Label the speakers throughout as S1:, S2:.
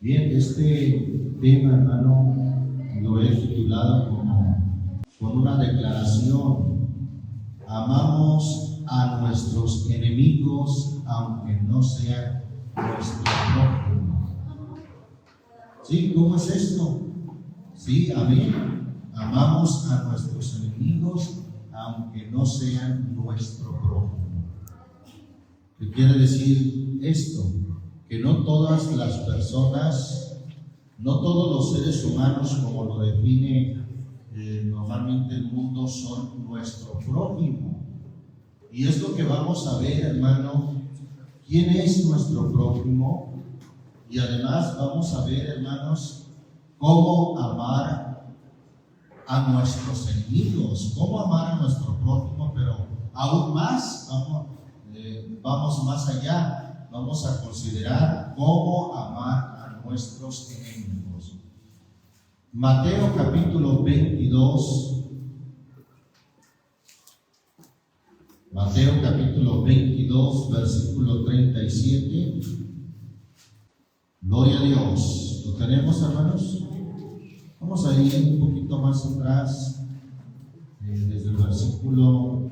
S1: Bien, este tema, hermano, lo he titulado con una declaración: amamos a nuestros enemigos aunque no sean nuestro prójimo. ¿Sí? ¿Cómo es esto? Sí, amén. Amamos a nuestros enemigos aunque no sean nuestro prójimo. ¿Qué quiere decir esto? Que no todas las personas, no todos los seres humanos, como lo define normalmente el mundo, son nuestro prójimo. Y es lo que vamos a ver, hermano, quién es nuestro prójimo. Y además vamos a ver, hermanos, cómo amar a nuestros enemigos, cómo amar a nuestro prójimo, pero aún más, vamos más allá. Vamos a considerar cómo amar a nuestros enemigos. Mateo capítulo 22. Mateo capítulo 22, versículo 37. Gloria a Dios. ¿Lo tenemos, hermanos? Vamos a ir un poquito más atrás, desde el versículo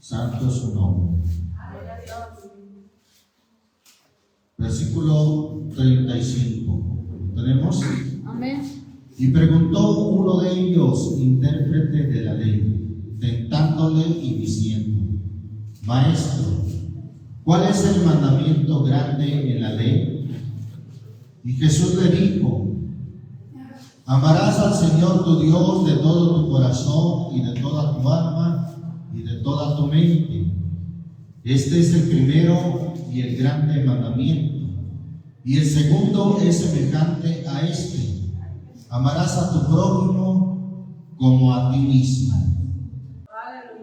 S1: santo es su nombre. Versículo 35. ¿Tenemos?
S2: Amén.
S1: Y preguntó uno de ellos, intérprete de la ley, tentándole y diciendo: Maestro, ¿cuál es el mandamiento grande en la ley? Y Jesús le dijo: amarás al Señor tu Dios de todo tu corazón y de toda tu alma y de toda tu mente. Este es el primero y el grande mandamiento. Y el segundo es semejante a este: amarás a tu prójimo como a ti mismo.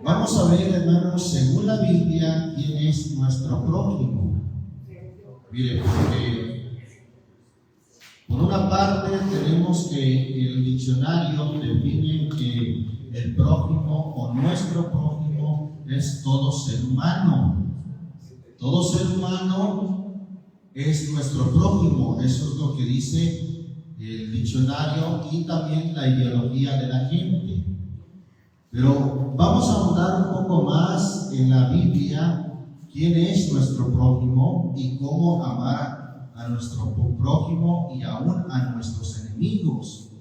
S1: Vamos a ver, hermanos, según la Biblia, quién es nuestro prójimo. Mire, porque por una parte tenemos que el diccionario define que el prójimo o nuestro prójimo es todo ser humano. Todo ser humano es nuestro prójimo. Eso es lo que dice el diccionario y también la ideología de la gente. Pero vamos a ahondar un poco más en la Biblia quién es nuestro prójimo y cómo amar a nuestro prójimo y aún a nuestros enemigos.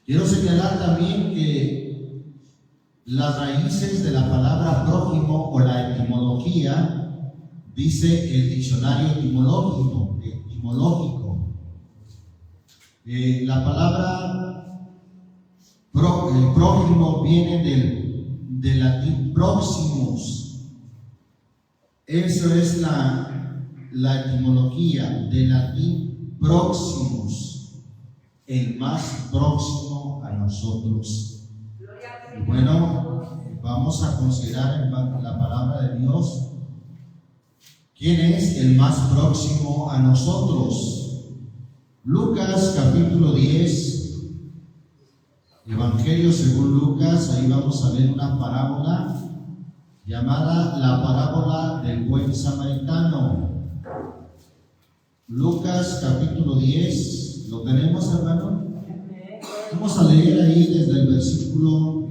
S1: Quiero señalar también que las raíces de la palabra prójimo o la etimología, dice el diccionario etimológico. La palabra prójimo viene del latín proximus. Eso es la etimología del latín proximus, el más próximo a nosotros. Y bueno, vamos a considerar en la palabra de Dios quién es el más próximo a nosotros. Lucas capítulo 10, Evangelio según Lucas, ahí vamos a ver una parábola llamada la parábola del buen samaritano. Lucas capítulo 10. ¿Lo tenemos, hermano? Vamos a leer ahí desde el versículo,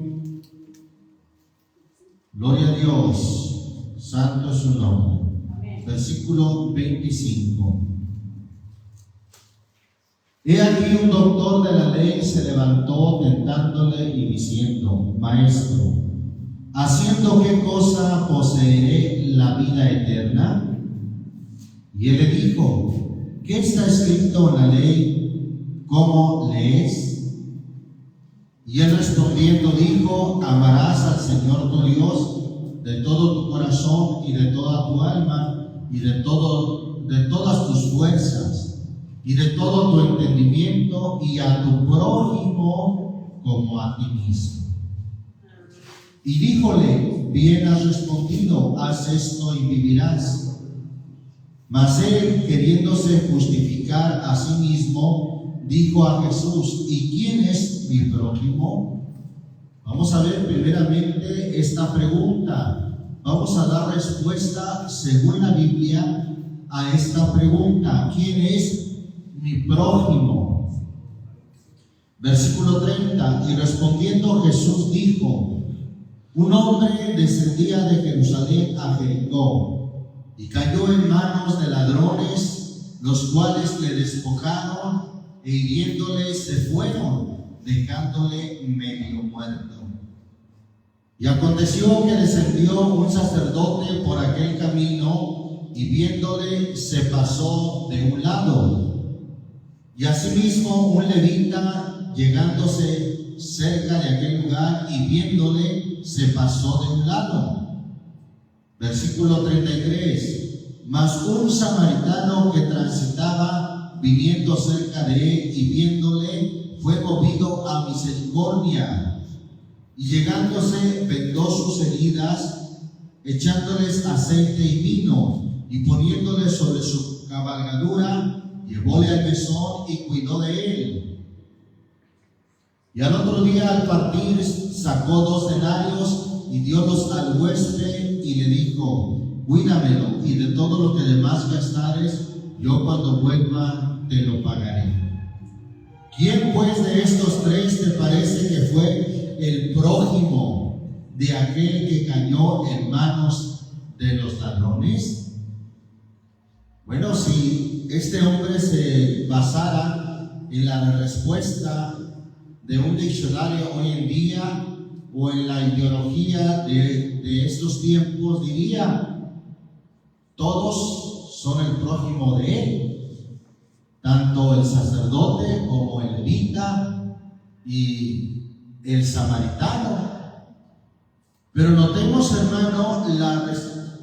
S1: gloria a Dios, santo es su nombre. Versículo 25. He aquí un doctor de la ley se levantó tentándole y diciendo: Maestro, ¿haciendo qué cosa poseeré la vida eterna? Y él le dijo: ¿qué está escrito en la ley? ¿Cómo lees? Y él respondiendo dijo: amarás al Señor tu Dios de todo tu corazón y de toda tu alma y de todas tus fuerzas y de todo tu entendimiento, y a tu prójimo como a ti mismo. Y díjole: bien has respondido, haz esto y vivirás. Mas él, queriéndose justificar a sí mismo, dijo a Jesús: ¿y quién es mi prójimo? Vamos a ver primeramente esta pregunta: vamos a dar respuesta según la Biblia a esta pregunta: ¿quién es mi prójimo? Versículo 30: y respondiendo Jesús dijo: un hombre descendía de Jerusalén a Jericó y cayó en manos de ladrones, los cuales le despojaron e hiriéndole se fueron, dejándole medio muerto. Y aconteció que descendió un sacerdote por aquel camino y viéndole se pasó de un lado. Y asimismo un levita, llegándose cerca de aquel lugar y viéndole se pasó de un lado. Versículo 33: mas un samaritano que transitaba viniendo cerca de él y viéndole fue movido a misericordia, y llegándose vendó sus heridas, echándoles aceite y vino, y poniéndole sobre su cabalgadura, llevóle al mesón y cuidó de él. Y al otro día al partir sacó 2 denarios y diólos al huésped y le dijo: cuídamelo, y de todo lo que demás gastares, yo cuando vuelva te lo pagaré. ¿Quién pues de estos 3 te parece que fue el prójimo de aquel que cayó en manos de los ladrones? Bueno, si este hombre se basara en la respuesta de un diccionario hoy en día o en la ideología de estos tiempos, diría: todos son el prójimo de él, tanto el sacerdote como el levita y el samaritano. Pero notemos, hermano,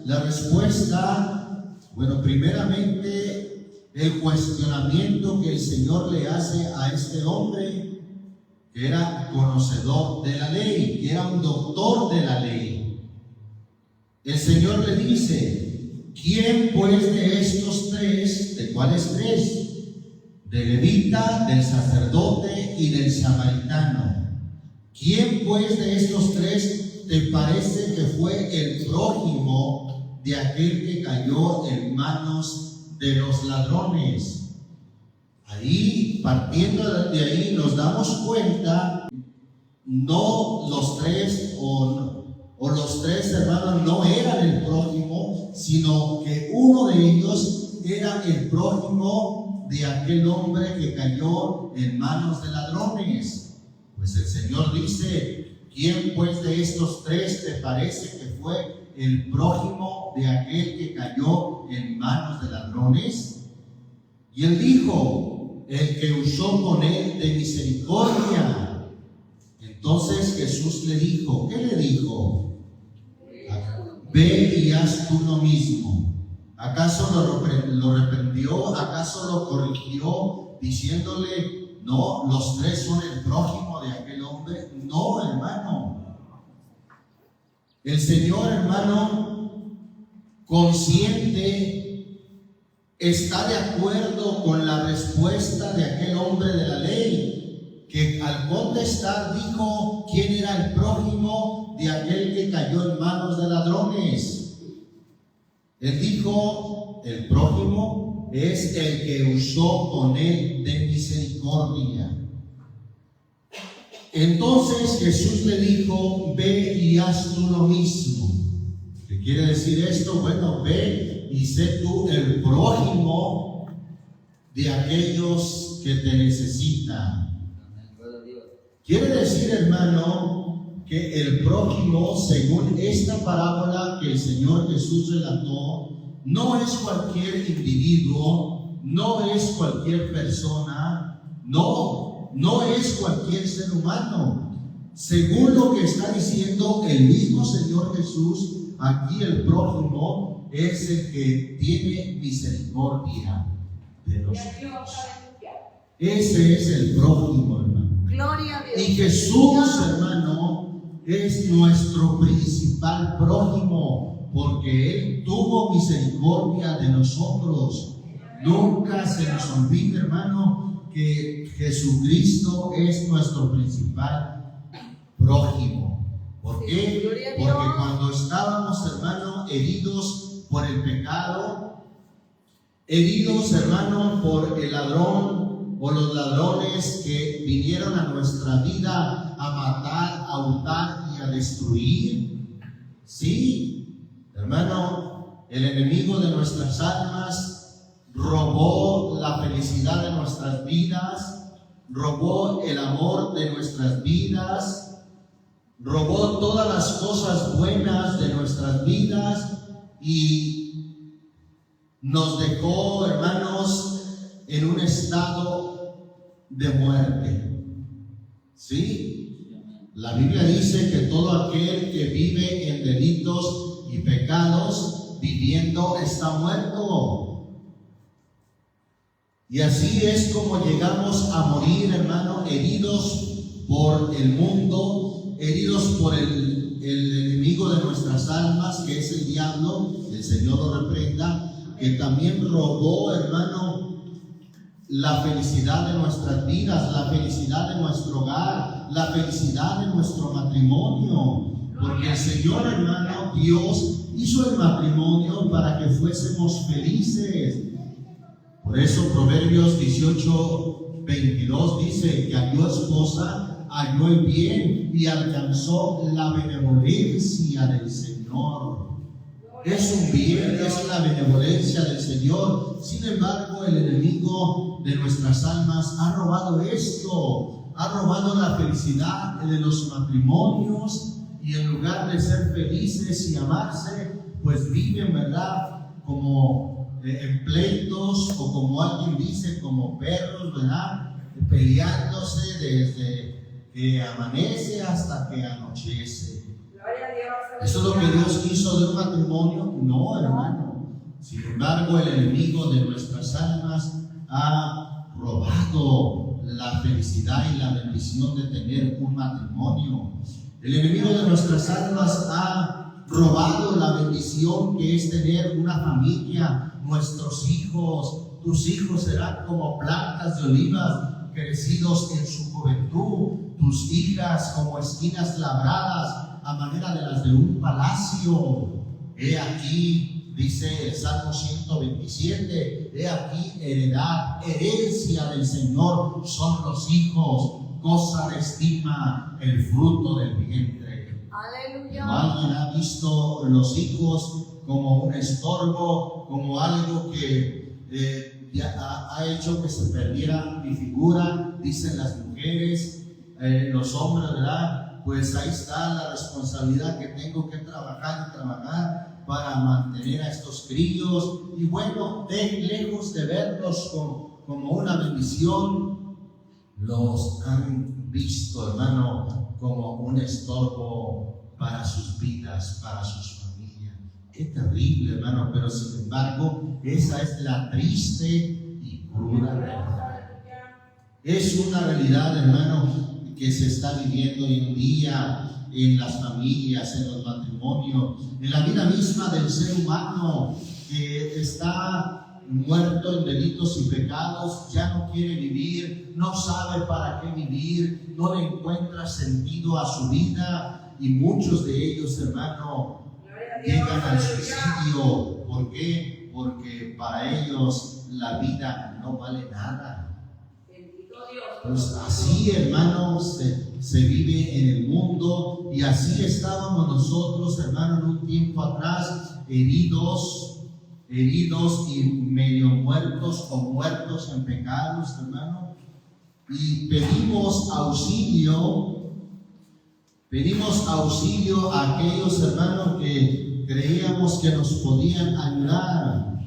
S1: la respuesta. Bueno, primeramente el cuestionamiento que el Señor le hace a este hombre, que era conocedor de la ley, que era un doctor de la ley. El Señor le dice: ¿quién pues de estos 3, de cuáles 3? Del levita, del sacerdote y del samaritano. ¿Quién pues de estos 3 te parece que fue el prójimo de aquel que cayó en manos de los ladrones? Ahí, partiendo de ahí, nos damos cuenta, no los 3 o los 3 hermanos no eran el prójimo, sino que uno de ellos era el prójimo de aquel hombre que cayó en manos de ladrones. Pues el Señor dice: ¿quién pues de estos 3 te parece que fue el prójimo de aquel que cayó en manos de ladrones? Y él dijo: el que usó con él de misericordia. Entonces Jesús le dijo, ¿qué le dijo? Ve y haz tú lo mismo. ¿Acaso lo reprendió? ¿Acaso lo corrigió diciéndole: no, los 3 son el prójimo de aquel hombre? No, hermano. El Señor, hermano, consciente, está de acuerdo con la respuesta de aquel hombre de la ley, que al contestar dijo quién era el prójimo de aquel que cayó en manos de ladrones. Él dijo: el prójimo es el que usó con él de misericordia. Entonces Jesús le dijo: ve y haz tú lo mismo. ¿Qué quiere decir esto? Bueno, ve y sé tú el prójimo de aquellos que te necesitan. Quiere decir, hermano, que el prójimo, según esta parábola que el Señor Jesús relató, no es cualquier individuo, no es cualquier persona, no es cualquier ser humano. Según lo que está diciendo el mismo Señor Jesús, aquí el prójimo es el que tiene misericordia de nosotros. Ese es el prójimo, hermano.
S2: Gloria a Dios.
S1: Y Jesús, hermano, es nuestro principal prójimo, porque Él tuvo misericordia de nosotros. Nunca se nos olvide, hermano, que Jesucristo es nuestro principal prójimo. ¿Por qué? Porque cuando estábamos, hermano, heridos por el pecado, heridos, hermano, por el ladrón o los ladrones que vinieron a nuestra vida a matar, a hurtar y a destruir, sí, hermano, el enemigo de nuestras almas robó la felicidad de nuestras vidas, robó el amor de nuestras vidas, robó todas las cosas buenas de nuestras vidas y nos dejó, hermanos, en un estado de muerte. ¿Sí? La Biblia dice que todo aquel que vive en delitos y pecados, viviendo, está muerto. Y así es como llegamos a morir, hermano, heridos por el mundo, heridos por el enemigo de nuestras almas, que es el diablo. El Señor lo reprenda, que también robó, hermano, la felicidad de nuestras vidas, la felicidad de nuestro hogar, la felicidad de nuestro matrimonio. Porque el Señor, hermano, Dios hizo el matrimonio para que fuésemos felices. Por eso Proverbios 18:22 dice que halló esposa, halló el bien y alcanzó la benevolencia del Señor. Es un bien, es la benevolencia del Señor. Sin embargo, el enemigo de nuestras almas ha robado esto, ha robado la felicidad de los matrimonios, y en lugar de ser felices y amarse, pues viven, ¿verdad?, como en pleitos, o como alguien dice, como perros, ¿verdad?, peleándose desde que amanece hasta que anochece. ¿Eso es lo que Dios quiso de un matrimonio? No, hermano. Sin embargo, el enemigo de nuestras almas ha robado la felicidad y la bendición de tener un matrimonio. El enemigo de nuestras almas ha robado la bendición que es tener una familia, nuestros hijos. Tus hijos serán como plantas de olivas crecidos en su juventud, tus hijas como esquinas labradas a manera de las de un palacio. He aquí, dice el Salmo 127, he aquí herencia del Señor son los hijos, cosa de estima el fruto del vientre.
S2: Aleluya.
S1: ¿Alguien ha visto los hijos como un estorbo, como algo que ha hecho que se perdiera mi figura? Dicen las mujeres, los hombres, ¿verdad? Pues ahí está la responsabilidad que tengo que trabajar para mantener a estos críos. Y bueno, lejos de verlos como una bendición, los han visto, hermano, como un estorbo para sus vidas, para sus familias. Qué terrible, hermano, pero sin embargo, esa es la triste y cruda realidad. Es una realidad, hermano, que se está viviendo hoy en día en las familias, en los matrimonios, en la vida misma del ser humano, que está muerto en delitos y pecados, ya no quiere vivir, no sabe para qué vivir, no le encuentra sentido a su vida, y muchos de ellos, hermano, llegan al suicidio. ¿Por qué? Porque para ellos la vida no vale nada. Pues así, hermanos, se vive en el mundo, y así estábamos nosotros, hermano, en un tiempo atrás, heridos y medio muertos o muertos en pecados, hermano, y pedimos auxilio a aquellos hermanos que creíamos que nos podían ayudar,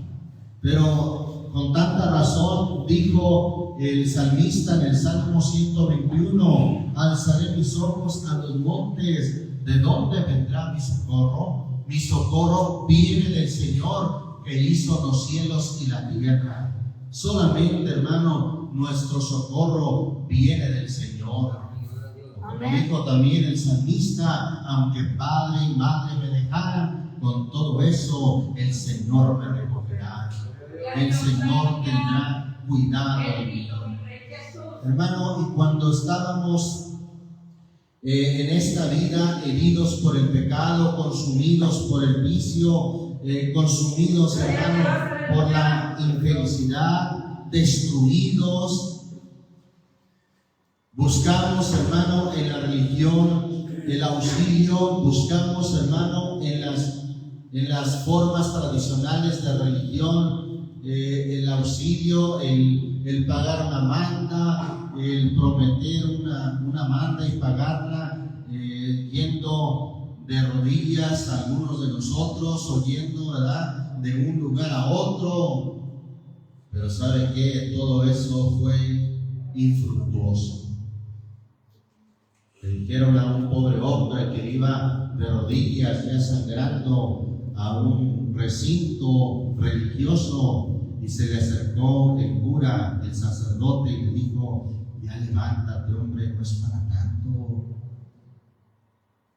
S1: pero con tanta razón dijo el salmista en el Salmo 121: alzaré mis ojos a los montes, ¿de dónde vendrá mi socorro? Mi socorro viene del Señor, que hizo los cielos y la tierra. Solamente, hermano, nuestro socorro viene del Señor. Como dijo también el salmista: aunque padre y madre me dejaran, con todo eso el Señor me recogerá. El Señor tendrá cuidado de mí. Hermano, y cuando estábamos en esta vida, heridos por el pecado, consumidos por el vicio, consumidos, hermano, por la infelicidad, destruidos. Buscamos, hermano, en la religión el auxilio, buscamos, hermano, en las formas tradicionales de religión, el auxilio, el pagar una manda, el prometer una manda y pagarla, yendo de rodillas a algunos de nosotros, o yendo, ¿verdad?, de un lugar a otro. Pero ¿sabe qué? Todo eso fue infructuoso. Le dijeron a un pobre hombre que iba de rodillas, ya sangrando, a un recinto religioso, y se le acercó el cura, el sacerdote, y le dijo: ya levántate, hombre, no es para tanto.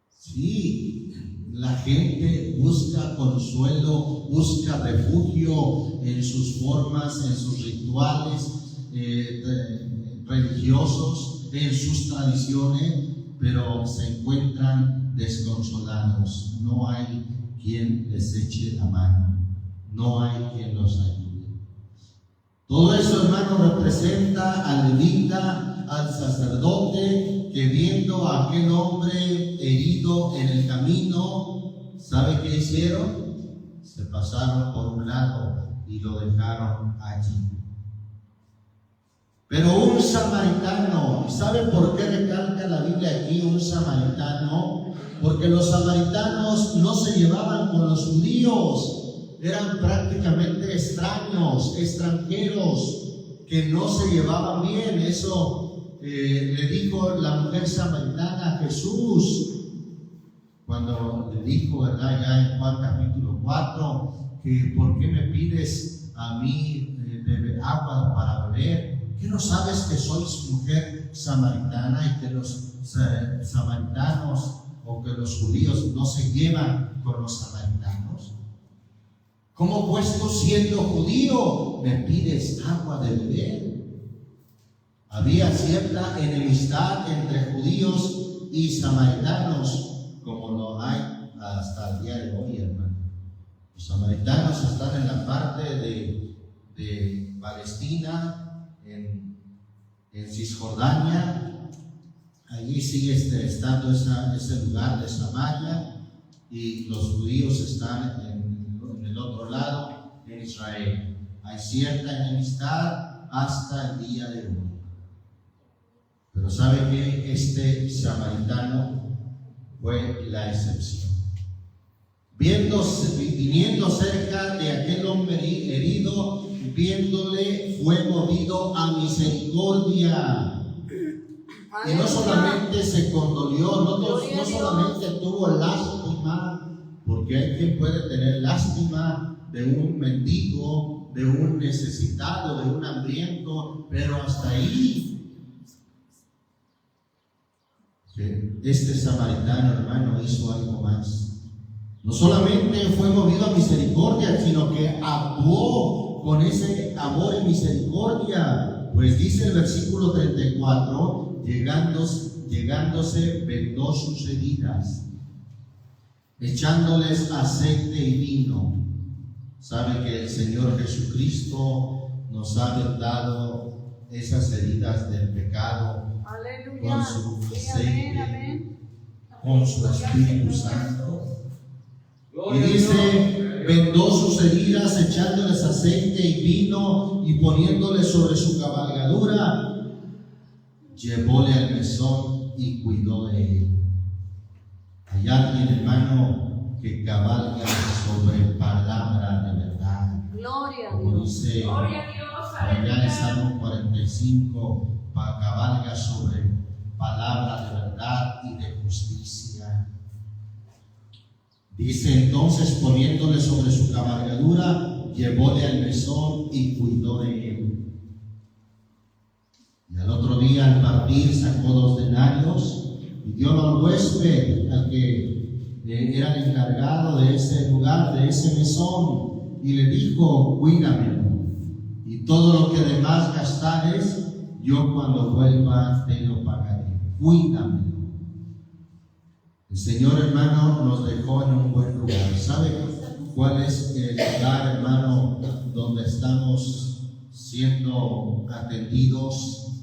S1: Sí, la gente busca consuelo, busca refugio en sus formas, en sus rituales religiosos, en sus tradiciones, pero se encuentran desconsolados. No hay quien les eche la mano, no hay quien los ayude. Todo eso, hermano, representa al levita, al sacerdote, que viendo a aquel hombre herido en el camino, ¿sabe qué hicieron? Se pasaron por un lado y lo dejaron allí. Pero un samaritano, ¿sabe por qué recalca la Biblia aquí un samaritano? Porque los samaritanos no se llevaban con los judíos, eran prácticamente extraños, extranjeros, que no se llevaban bien. Eso le dijo la mujer samaritana a Jesús, cuando le dijo, ¿verdad?, ya en Juan capítulo 4, que ¿por qué me pides a mí de agua para beber? ¿Qué no sabes que sois mujer samaritana y que los samaritanos o que los judíos no se llevan con los samaritanos? ¿Cómo pues tú, siendo judío, me pides agua de beber? Había cierta enemistad entre judíos y samaritanos, como lo hay hasta el día de hoy, hermano. Los samaritanos están en la parte de Palestina, en Cisjordania. Allí sigue estando ese lugar de Samaria, y los judíos están en el otro lado, en Israel. Hay cierta enemistad hasta el día de hoy. Pero ¿sabe qué? Este samaritano fue la excepción. Viniendo cerca de aquel hombre herido, viéndole, fue movido a misericordia. Y no solamente se condolió, no solamente tuvo lástima, porque hay quien puede tener lástima de un mendigo, de un necesitado, de un hambriento, pero hasta ahí. Este samaritano, hermano, hizo algo más. No solamente fue movido a misericordia, sino que actuó con ese amor y misericordia. Pues dice el versículo 34, llegándose vendó sus heridas, echándoles aceite y vino. Sabe que el Señor Jesucristo nos ha vendado esas heridas del pecado. Aleluya. Con su aceite, amén. Con su Espíritu Santo. Y dice, vendó sus heridas, echándoles aceite y vino, y poniéndoles sobre su cabalgadura, llevóle al mesón y cuidó de él. Hay alguien, hermano, que cabalga sobre palabra de verdad. Gloria a Dios. Como dice allá en Salmo 45, cabalga sobre palabra de verdad y de justicia. Dice entonces, poniéndole sobre su cabalgadura, llevóle al mesón y cuidó de él. Y al otro día, al partir, sacó 2 denarios y diólo al huésped, al que era el encargado de ese lugar, de ese mesón, y le dijo: cuídamelo, y todo lo que demás gastares, yo cuando vuelva te lo pagaré. Cuídamelo. El Señor, hermano, nos dejó en un buen lugar. ¿Sabe cuál es el lugar, hermano, donde estamos siendo atendidos?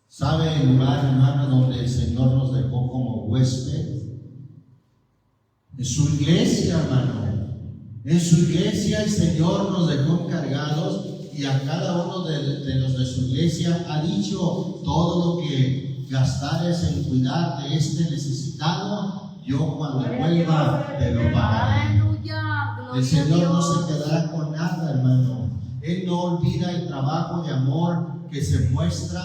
S1: ¿Sabe el lugar, hermano, donde el Señor nos dejó como huésped? En su iglesia, hermano. En su iglesia el Señor nos dejó encargados, y a cada uno de los de su iglesia ha dicho: todo lo que gastares en cuidar de este necesitado, yo cuando vuelva te lo pagaré. El Señor no se quedará con nada, hermano. Él no olvida el trabajo de amor que se muestra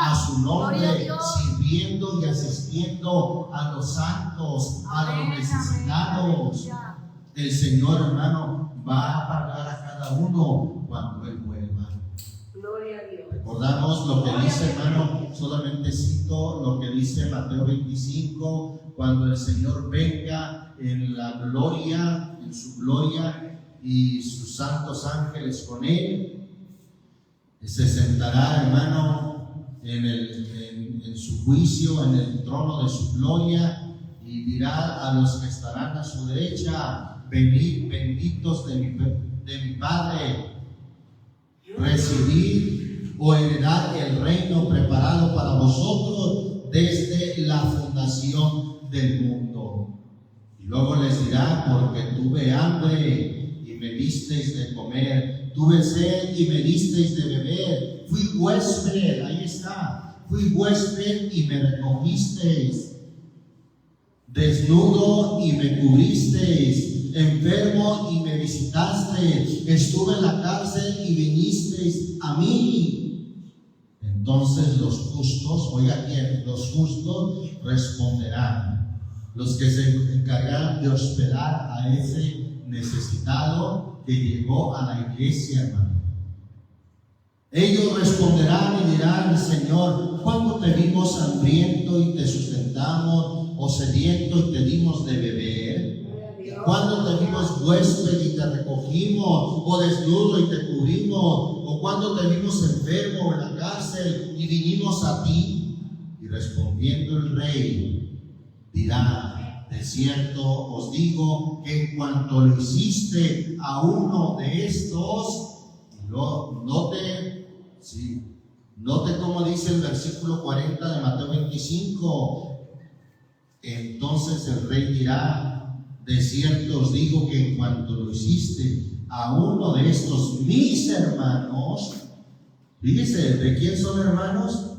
S1: a su nombre, sirviendo y asistiendo a los santos, a los necesitados. El Señor, hermano, va a pagar a cada uno cuando Él vuelva.
S2: Gloria a Dios.
S1: Recordamos lo que dice, hermano, solamente cito lo que dice Mateo 25, cuando el Señor venga en la gloria, en su gloria, y sus santos ángeles con Él, se sentará, hermano, en su juicio, en el trono de su gloria, y dirá a los que estarán a su derecha: venid, benditos de mi Padre, recibid o heredad el reino preparado para vosotros desde la fundación del mundo. Y luego les dirá: porque tuve hambre y me disteis de comer, tuve sed y me disteis de beber, fui huésped, ahí está, fui huésped y me recogisteis, desnudo y me cubristeis, enfermo y me visitasteis, estuve en la cárcel y vinisteis a mí. Entonces los justos, oiga bien, los justos responderán, los que se encargarán de hospedar a ese necesitado que llegó a la iglesia, hermano. Ellos responderán y dirán: Señor, ¿cuándo te vimos hambriento y te sustentamos, o sediento y te dimos de beber? ¿Cuándo te vimos huésped y te recogimos, o desnudo y te cubrimos? ¿O cuándo te vimos enfermo en la cárcel y vinimos a ti? Y respondiendo el rey dirá: de cierto os digo que en cuanto lo hiciste a uno de estos, note como dice el versículo 40 de Mateo 25, entonces el rey dirá: de cierto os digo que en cuanto lo hiciste a uno de estos mis hermanos, fíjese, ¿de quién son hermanos?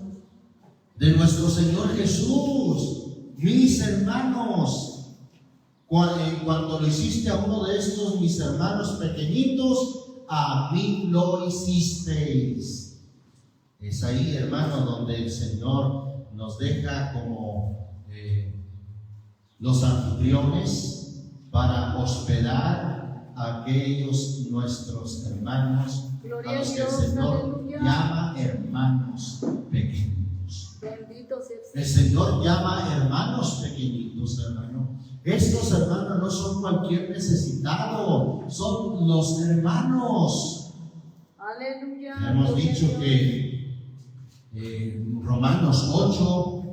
S1: De nuestro Señor Jesús, mis hermanos. En cuanto lo hiciste a uno de estos mis hermanos pequeñitos, a mí lo hicisteis. Es ahí, hermano, donde el Señor nos deja como los anfitriones para hospedar a aquellos nuestros hermanos, a los que el Señor llama hermanos pequeñitos. El Señor llama hermanos pequeñitos, hermano. Estos hermanos no son cualquier necesitado, son los hermanos.
S2: Aleluya.
S1: Hemos dicho que Romanos 8,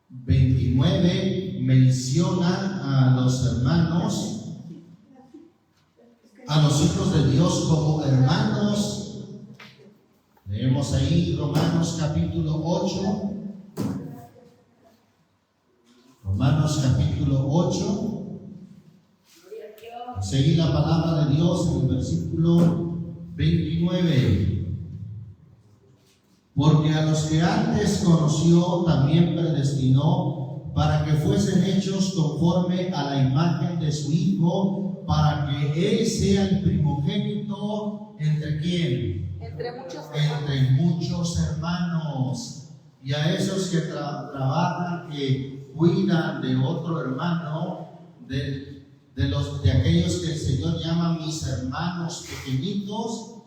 S1: 29 menciona a los hermanos, a los hijos de Dios como hermanos. Leemos ahí Romanos capítulo 8. Romanos capítulo 8. Seguí la palabra de Dios en el versículo 29. Porque a los que antes conoció también predestinó para que fuesen hechos conforme a la imagen de su Hijo, para que Él sea el primogénito ¿entre quién? Entre muchos hermanos. Y a esos que trabajan, que cuidan de otro hermano, de aquellos que el Señor llama mis hermanos pequeñitos,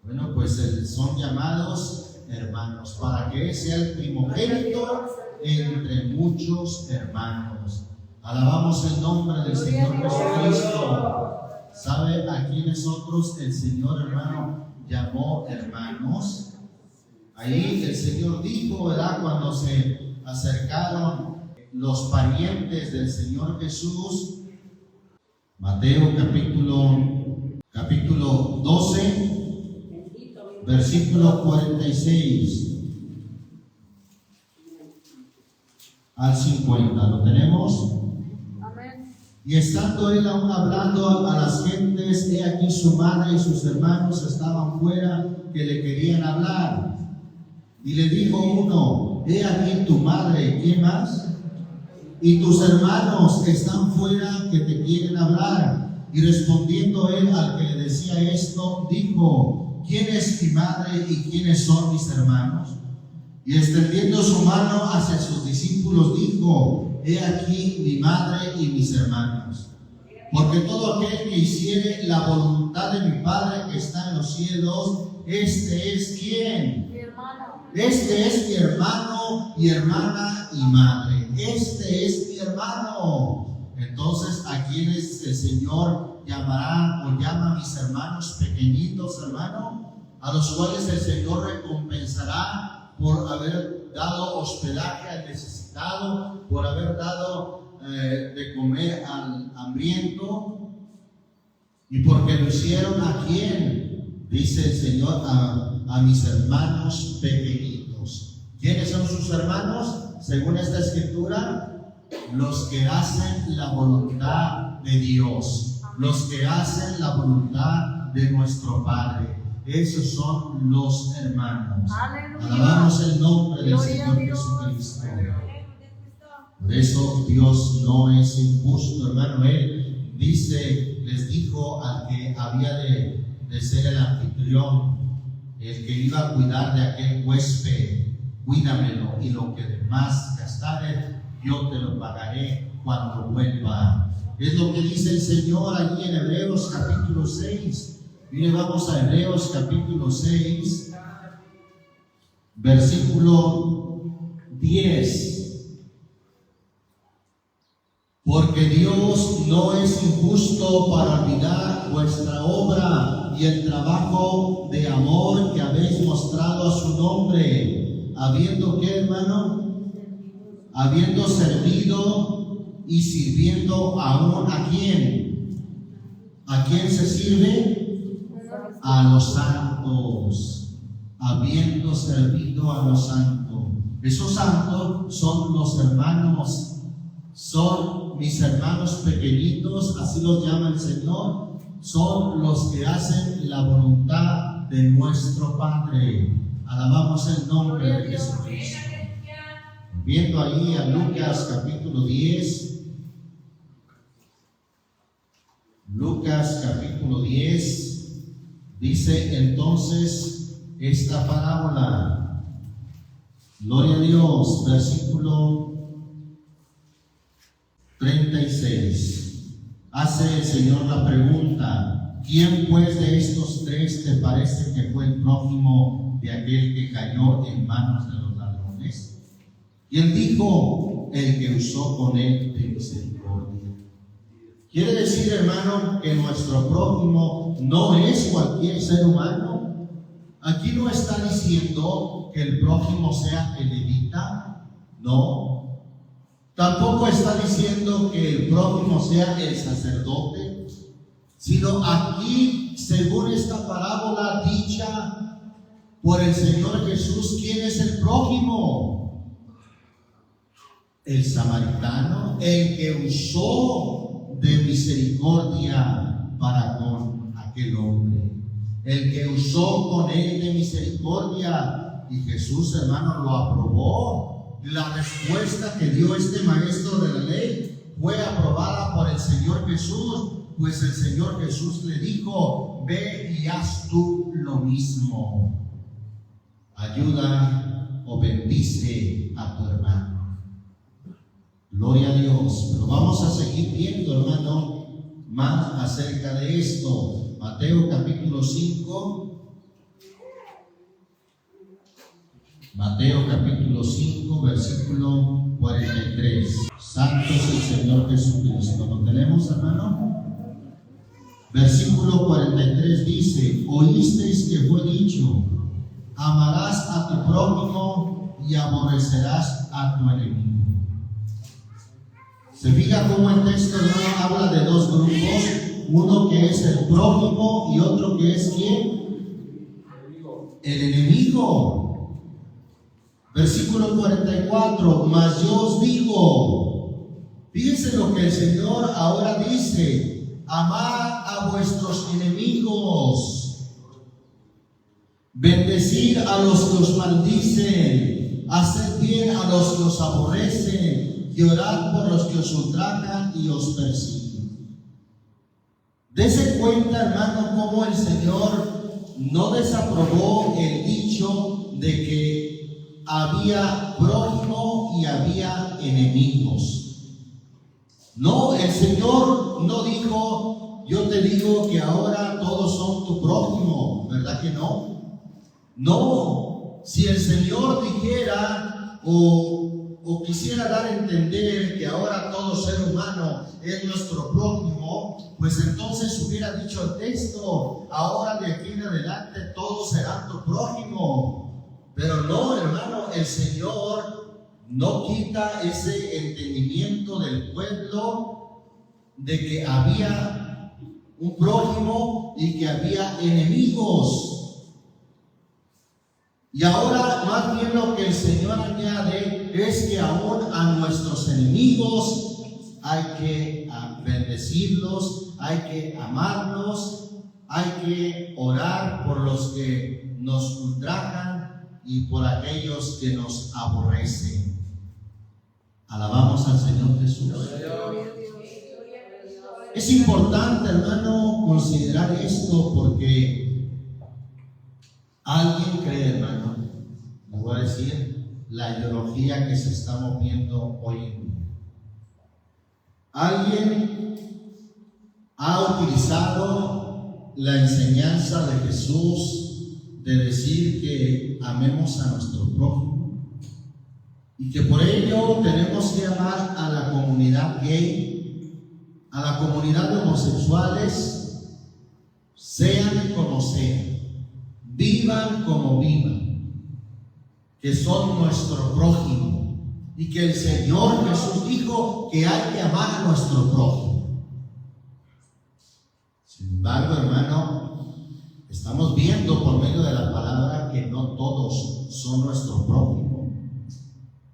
S1: bueno, pues son llamados hermanos, para que Él sea el primogénito entre muchos hermanos. Alabamos el nombre del Señor Jesucristo. ¿Sabe a quiénes otros el Señor, hermano, llamó hermanos? Ahí el Señor dijo, ¿verdad? Cuando se acercaron los parientes del Señor Jesús. Mateo capítulo 12, versículo 46 al 50. ¿Lo tenemos?
S2: Amén.
S1: Y estando él aún hablando a las gentes, he aquí su madre y sus hermanos estaban fuera, que le querían hablar. Y le dijo uno: he aquí tu madre. ¿Qué más? Y tus hermanos están fuera, que te quieren hablar. Y respondiendo él al que le decía esto, dijo: ¿quién es mi madre y quiénes son mis hermanos? Y extendiendo su mano hacia sus discípulos, dijo: he aquí mi madre y mis hermanos. Porque todo aquel que hiciere la voluntad de mi Padre que está en los cielos, este es ¿quién?
S2: Mi hermano.
S1: Este es mi hermano y hermana y madre. Este es mi hermano. Entonces, ¿a quienes el Señor llamará o llama mis hermanos pequeñitos, hermano? A los cuales el Señor recompensará por haber dado hospedaje al necesitado, por haber dado de comer al hambriento. ¿Y porque lo hicieron a quién? Dice el Señor: a mis hermanos pequeñitos. ¿Quiénes son sus hermanos? Según esta escritura, los que hacen la voluntad de Dios, los que hacen la voluntad de nuestro Padre. Esos son los hermanos.
S2: Aleluya.
S1: Alabamos el nombre del
S2: Gloria
S1: Señor
S2: a Dios.
S1: Jesucristo. Por eso Dios no es injusto, hermano. Él les dijo al que había de ser el anfitrión, el que iba a cuidar de aquel huésped: cuídamelo, y lo que de más gastare, yo te lo pagaré cuando vuelva. Es lo que dice el Señor allí en Hebreos capítulo 6. Mire, vamos a Hebreos capítulo 6, versículo 10. Porque Dios no es injusto para olvidar vuestra obra y el trabajo de amor que habéis mostrado a su nombre, habiendo, ¿qué, hermano? Habiendo servido y sirviendo aún ¿a quién? ¿A quién se sirve? A los santos. Habiendo servido a los santos. Esos santos son los hermanos, son mis hermanos pequeñitos, así los llama el Señor. Son los que hacen la voluntad de nuestro Padre. Alabamos el nombre de Jesucristo. Viendo ahí a Lucas capítulo 10. Lucas capítulo 10. Dice entonces esta parábola. Gloria a Dios. Versículo 36. Hace el Señor la pregunta: ¿quién pues de estos tres te parece que fue el prójimo de aquel que cayó en manos de los ladrones? Y él dijo: el que usó con él de misericordia. Quiere decir, hermano, que nuestro prójimo no es cualquier ser humano. Aquí no está diciendo que el prójimo sea el levita, no. Tampoco está diciendo que el prójimo sea el sacerdote, sino aquí, según esta parábola dicha por el Señor Jesús, ¿quién es el prójimo? El samaritano, el que usó de misericordia para con aquel hombre, el que usó con él de misericordia. Y Jesús, hermano, lo aprobó. La respuesta que dio este maestro de la ley fue aprobada por el Señor Jesús, pues el Señor Jesús le dijo: ve y haz tú lo mismo. Ayuda o bendice a tu hermano. Gloria a Dios. Pero vamos a seguir viendo, hermano, más acerca de esto. Mateo capítulo 5. Mateo capítulo 5, versículo 43. Santo es el Señor Jesucristo. ¿Lo tenemos, hermano? Versículo 43 dice: oísteis que fue dicho: amarás a tu prójimo y aborrecerás a tu enemigo. Se fija cómo el texto no habla de dos grupos, uno que es el prójimo y otro que es ¿quién? El enemigo. Versículo 44, mas yo os digo, fíjense lo que el Señor ahora dice: amad a vuestros enemigos, bendecid a los que os maldicen, haced bien a los que os aborrecen, y orad por los que os ultrajan y os persiguen. Dese cuenta, hermano, cómo el Señor no desaprobó el dicho de que había prójimo y había enemigos. No, el Señor no dijo: yo te digo que ahora todos son tu prójimo, ¿verdad que no? No, si el Señor dijera o quisiera dar a entender que ahora todo ser humano es nuestro prójimo, pues entonces hubiera dicho el texto: ahora de aquí en adelante todos serán tu prójimo. Pero no, hermano, el Señor no quita ese entendimiento del pueblo de que había un prójimo y que había enemigos. Y ahora más bien lo que el Señor añade es que aún a nuestros enemigos hay que bendecirlos, hay que amarlos, hay que orar por los que nos ultrajan y por aquellos que nos aborrecen. Alabamos al Señor Jesús. Es importante, hermano, considerar esto porque alguien cree, hermano, le voy a decir la ideología que se está moviendo hoy en día. Alguien ha utilizado la enseñanza de Jesús de decir que amemos a nuestro prójimo y que por ello tenemos que amar a la comunidad gay, a la comunidad de homosexuales, sean como sean, vivan como vivan, que son nuestro prójimo y que el Señor Jesús dijo que hay que amar a nuestro prójimo. Sin embargo, hermano, estamos viendo por medio de la palabra que no todos son nuestro prójimo.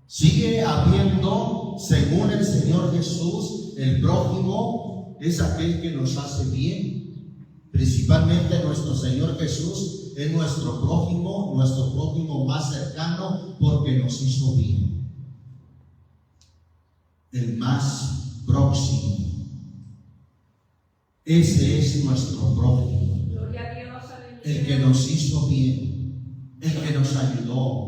S1: Sigue habiendo, según el Señor Jesús, el prójimo es aquel que nos hace bien. Principalmente nuestro Señor Jesús es nuestro prójimo más cercano, porque nos hizo bien. El más próximo. Ese es nuestro prójimo. El que nos hizo bien, el que nos ayudó.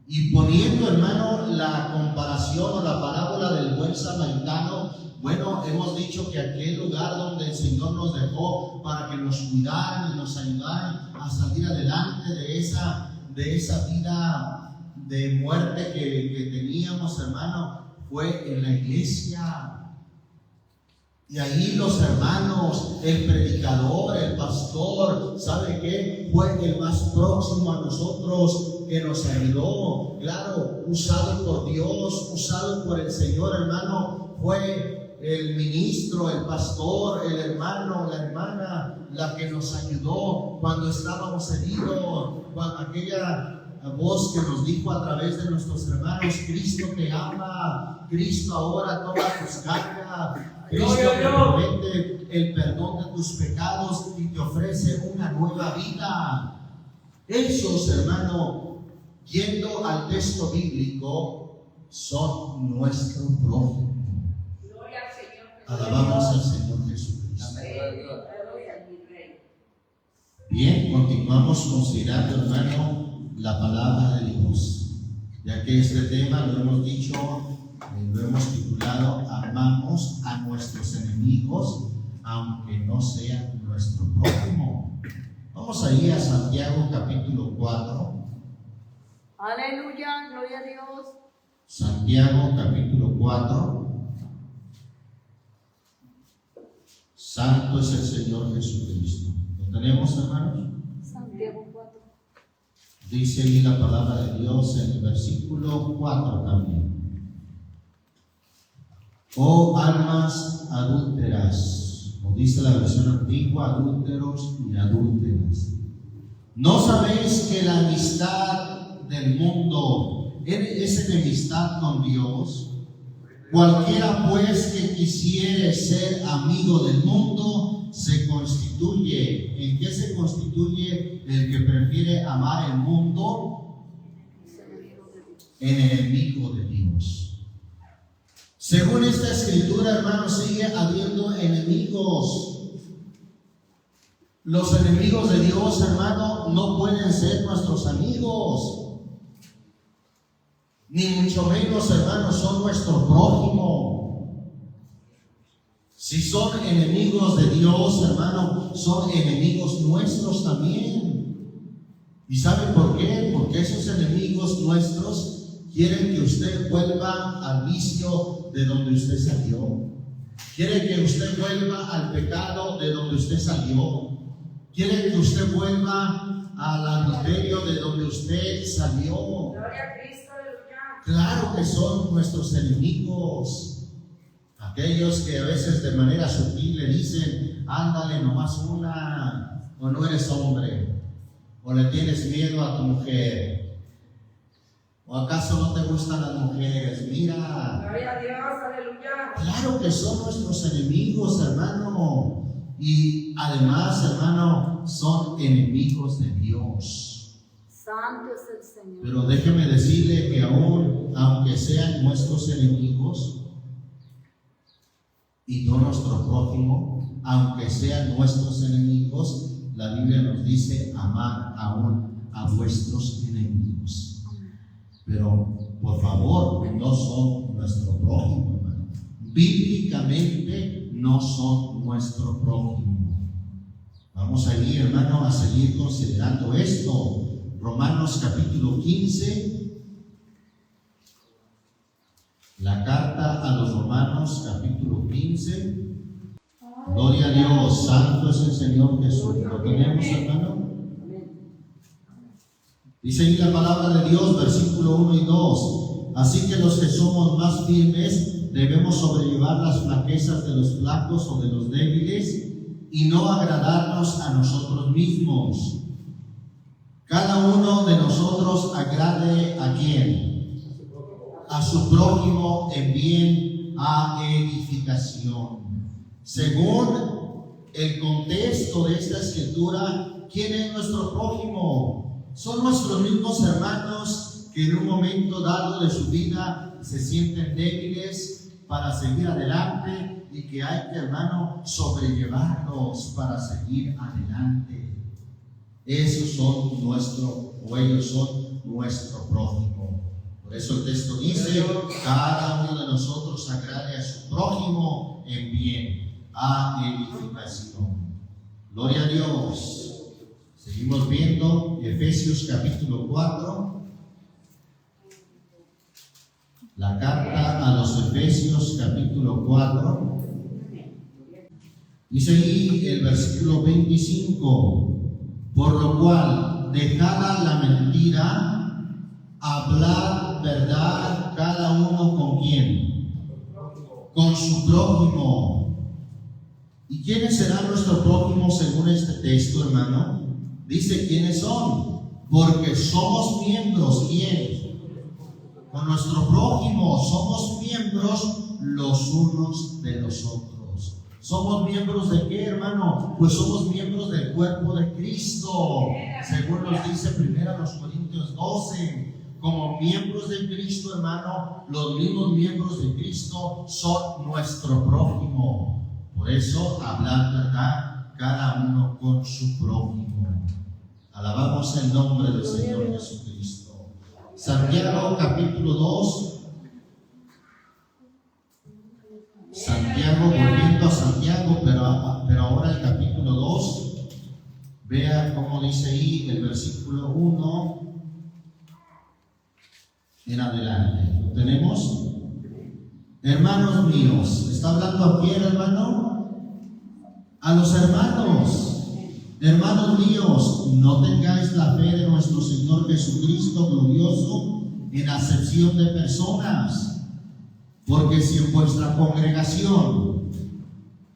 S1: Y poniendo, hermano, la comparación o la parábola del buen samaritano, bueno, hemos dicho que aquel lugar donde el Señor nos dejó para que nos cuidaran y nos ayudaran a salir adelante de esa vida de muerte que teníamos, hermano, fue en la iglesia. Y ahí los hermanos, el predicador, el pastor, ¿sabe qué? Fue el más próximo a nosotros, que nos ayudó, claro, usado por Dios, usado por el Señor, hermano. Fue el ministro, el pastor, el hermano, la hermana, la que nos ayudó cuando estábamos heridos, cuando aquella voz que nos dijo a través de nuestros hermanos: Cristo te ama, Cristo ahora toma tus cargas, Cristo te promete el perdón de tus pecados y te ofrece una nueva vida. Esos, hermano, yendo al texto bíblico, son nuestro prójimo. Alabamos al Señor Jesucristo. Bien, continuamos considerando, hermano, la palabra de Dios, ya que este tema lo hemos dicho, lo hemos titulado: amamos a nuestros enemigos, aunque no sean nuestro prójimo. Vamos ahí a Santiago capítulo 4.
S2: Aleluya, gloria a Dios.
S1: Santiago capítulo 4. Santo es el Señor Jesucristo. ¿Lo tenemos, hermanos?
S2: Santiago 4.
S1: Dice ahí la palabra de Dios en el versículo 4 también. Oh almas adúlteras, como dice la versión antigua, adúlteros y adúlteras. ¿No sabéis que la amistad del mundo es enemistad con Dios? Cualquiera pues que quisiere ser amigo del mundo se constituye. ¿En qué se constituye el que prefiere amar el mundo? En enemigo de Dios. Según esta escritura, hermanos, sigue habiendo enemigos. Los enemigos de Dios, hermano, no pueden ser nuestros amigos. Ni mucho menos, hermanos, son nuestro prójimo. Si son enemigos de Dios, hermano, son enemigos nuestros también. ¿Y sabe por qué? Porque esos enemigos nuestros quieren que usted vuelva al vicio de donde usted salió. Quieren que usted vuelva al pecado de donde usted salió. Quieren que usted vuelva al adulterio de donde usted salió. Claro que son nuestros enemigos. Aquellos que a veces de manera sutil le dicen, ándale nomás una, o no eres hombre, o le tienes miedo a tu mujer, o acaso no te gustan las mujeres. Mira,
S3: gloria a Dios, aleluya.
S1: Claro que son nuestros enemigos, hermano, y además, hermano, son enemigos de Dios.
S2: Santo es el Señor.
S1: Pero déjeme decirle que aunque sean nuestros enemigos y no nuestro prójimo, aunque sean nuestros enemigos, la Biblia nos dice amar aún a vuestros enemigos. Pero por favor, no son nuestro prójimo, hermano. Bíblicamente no son nuestro prójimo. Vamos a ir, hermano, a seguir considerando esto. Romanos capítulo 15, la carta a los Romanos capítulo 15. Gloria a Dios, santo es el Señor Jesús. ¿Lo tenemos, hermano? Dice ahí la palabra de Dios, versículo 1 y 2. Así que los que somos más firmes debemos sobrellevar las flaquezas de los flacos o de los débiles y no agradarnos a nosotros mismos. Cada uno de nosotros agrade ¿a quién? A su prójimo en bien, a edificación. Según el contexto de esta escritura, ¿quién es nuestro prójimo? Son nuestros mismos hermanos que en un momento dado de su vida se sienten débiles para seguir adelante y que hay que, hermano, sobrellevarlos para seguir adelante. Esos son ellos son nuestro prójimo. Por eso el texto dice, cada uno de nosotros agrade a su prójimo en bien, a edificación. Gloria a Dios. Seguimos viendo Efesios capítulo 4. La carta a los Efesios capítulo 4. Dice ahí el versículo 25. Por lo cual, dejada la mentira, hablad verdad cada uno con quién, con su prójimo. ¿Y quiénes serán nuestro prójimo según este texto, hermano? Dice quiénes son, porque somos miembros. ¿Quién? Con nuestro prójimo somos miembros los unos de los otros. ¿Somos miembros de qué, hermano? Pues somos miembros del cuerpo de Cristo, según nos dice 1 Corintios 12. Como miembros de Cristo, hermano, los mismos miembros de Cristo son nuestro prójimo. Por eso, hablad verdad cada uno con su prójimo. Alabamos el nombre del Señor Jesucristo. Santiago capítulo 2. Santiago, volviendo a Santiago, pero ahora el capítulo 2, vea cómo dice ahí el versículo 1 en adelante. ¿Lo tenemos? Hermanos míos, ¿está hablando a quién, hermano? A los hermanos. Hermanos míos, no tengáis la fe de nuestro Señor Jesucristo glorioso en acepción de personas. Porque si en vuestra congregación,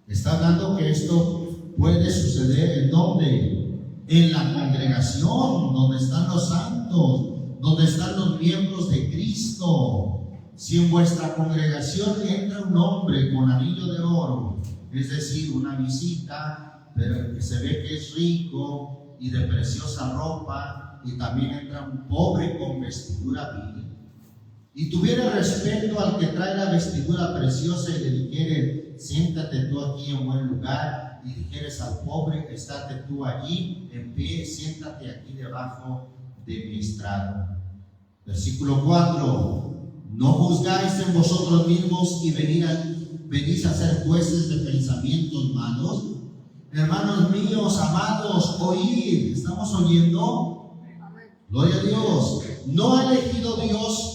S1: está hablando que esto puede suceder, ¿en dónde? En la congregación, donde están los santos, donde están los miembros de Cristo. Si en vuestra congregación entra un hombre con anillo de oro, es decir, una visita, pero que se ve que es rico y de preciosa ropa, y también entra un pobre con vestidura vil, y tuviera respeto al que trae la vestidura preciosa y le dijere, siéntate tú aquí en buen lugar, y dijeres al pobre, estate tú allí en pie, siéntate aquí debajo de mi estrado. Versículo 4. ¿No juzgáis en vosotros mismos y venís a ser jueces de pensamientos malos? Hermanos míos, amados, oíd. ¿Estamos oyendo? Gloria a Dios. ¿No ha elegido Dios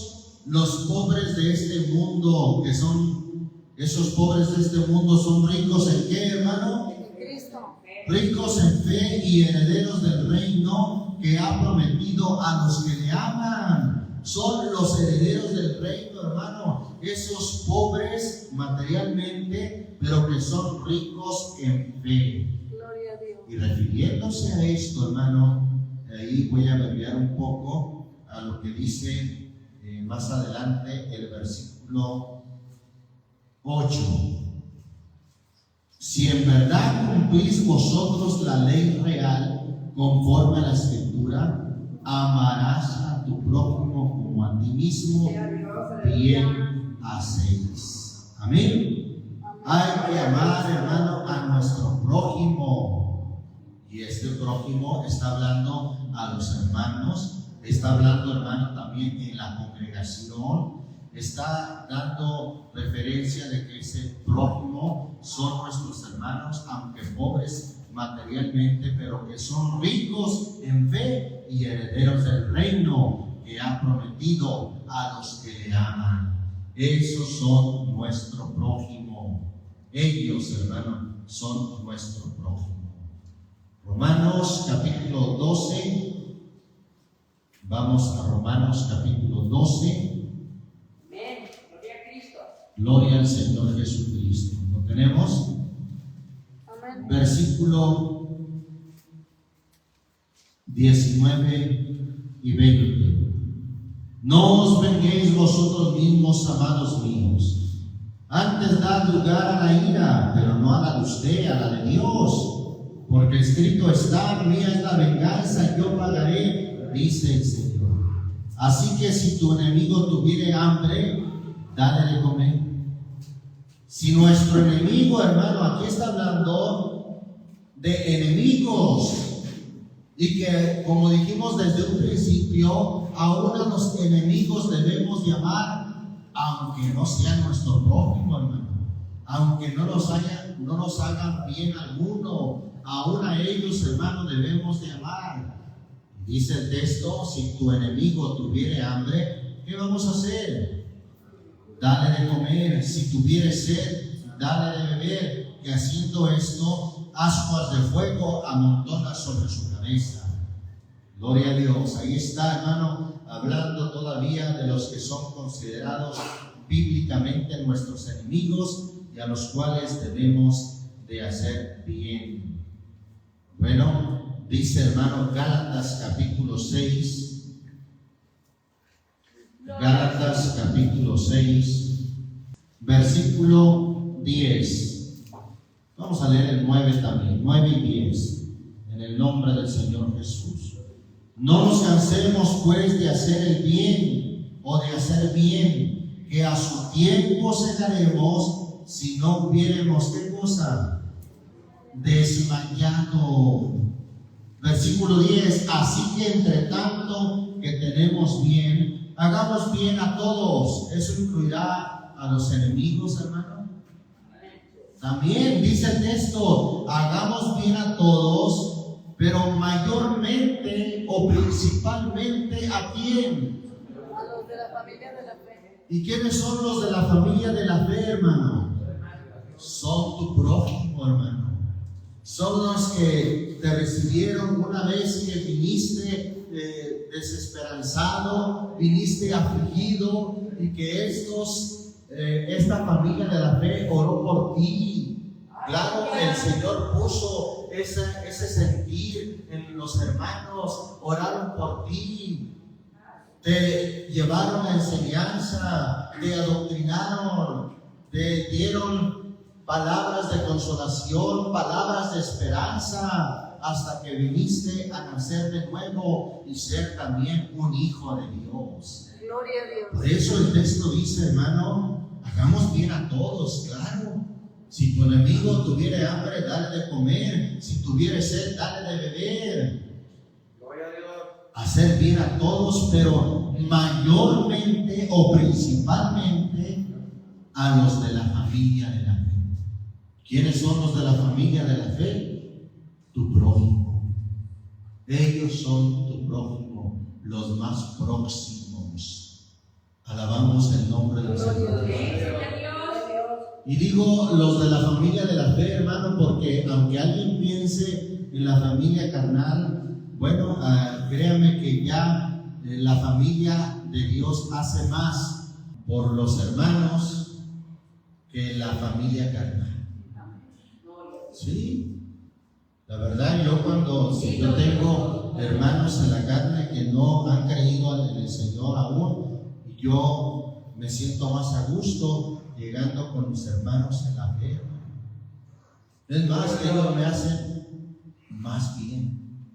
S1: los pobres de este mundo, que son, esos pobres de este mundo son ricos en qué, hermano?
S2: En Cristo.
S1: Ricos en fe y herederos del reino que ha prometido a los que le aman. Son los herederos del reino, hermano, esos pobres materialmente, pero que son ricos en fe.
S2: Gloria a Dios.
S1: Y refiriéndose a esto, hermano, ahí voy a cambiar un poco a lo que dice más adelante el versículo 8. Si en verdad cumplís vosotros la ley real conforme a la Escritura, amarás a tu prójimo como a ti mismo, bien hacéis. Amén. Hay que amar, hermano, a nuestro prójimo. Y este prójimo está hablando a los hermanos, está hablando, hermano, también en la congregación, está dando referencia de que ese prójimo son nuestros hermanos, aunque pobres materialmente, pero que son ricos en fe y herederos del reino que ha prometido a los que le aman. Esos son nuestro prójimo. Ellos, hermano, son nuestro prójimo. Romanos capítulo 12. Vamos a Romanos capítulo 12.
S3: Amén. Gloria a Cristo.
S1: Gloria al Señor Jesucristo. ¿Lo tenemos?
S2: Amén.
S1: Versículo 19 y 20. No os venguéis vosotros mismos, amados míos. Antes dad lugar a la ira, pero no a la de usted, a la de Dios. Porque escrito está, mía es la venganza, yo pagaré, dice el Señor. Así que si tu enemigo tuviere hambre, dale de comer. Si nuestro enemigo, hermano, aquí está hablando de enemigos, y que, como dijimos desde un principio, aún a los enemigos debemos llamar, aunque no sean nuestro prójimo, hermano, aunque no nos hagan bien alguno, aún a ellos, hermano, debemos de amar. Dice el texto, si tu enemigo tuviere hambre, ¿qué vamos a hacer? Dale de comer. Si tuviere sed, dale de beber, que haciendo esto, ascuas de fuego amontona sobre su cabeza. Gloria a Dios. Ahí está, hermano, hablando todavía de los que son considerados bíblicamente nuestros enemigos y a los cuales debemos de hacer bien. Bueno, dice, hermano, Gálatas capítulo 6. Gálatas capítulo 6, versículo 10. Vamos a leer el 9 también, 9 y 10, en el nombre del Señor Jesús. No nos cansemos pues de hacer el bien o de hacer bien, que a su tiempo cegaremos si no hubiéremos, ¿qué cosa? Desmayado. Versículo 10. Así que entre tanto que tenemos bien, hagamos bien a todos. Eso incluirá a los enemigos, hermano. También dice el texto, hagamos bien a todos, pero mayormente o principalmente ¿a quién?
S2: A los de la familia de la fe.
S1: ¿Y quiénes son los de la familia de la fe, hermano? Son tu prójimo, hermano. Son los que te recibieron una vez que viniste desesperanzado, viniste afligido, y que estos esta familia de la fe oró por ti. Claro, el Señor puso ese sentir en los hermanos, oraron por ti, te llevaron la enseñanza, te adoctrinaron, te dieron palabras de consolación, palabras de esperanza, hasta que viniste a nacer de nuevo y ser también un hijo de Dios.
S2: Gloria a Dios.
S1: Por eso el texto dice, hermano, hagamos bien a todos, claro. Si tu enemigo tuviera hambre, dale de comer. Si tuviera sed, dale de beber.
S3: Gloria a Dios.
S1: Hacer bien a todos, pero mayormente o principalmente a los de la familia de la fe. ¿Quiénes son los de la familia de la fe? Tu prójimo. Ellos son tu prójimo, los más próximos. Alabamos el nombre del Señor. Y digo los de la familia de la fe, hermano, porque aunque alguien piense en la familia carnal, bueno, créame que ya la familia de Dios hace más por los hermanos que la familia carnal. Sí, la verdad, yo tengo hermanos en la carne que no han creído en el Señor aún, y yo me siento más a gusto llegando con mis hermanos en la fe. Es más, ellos me hacen más bien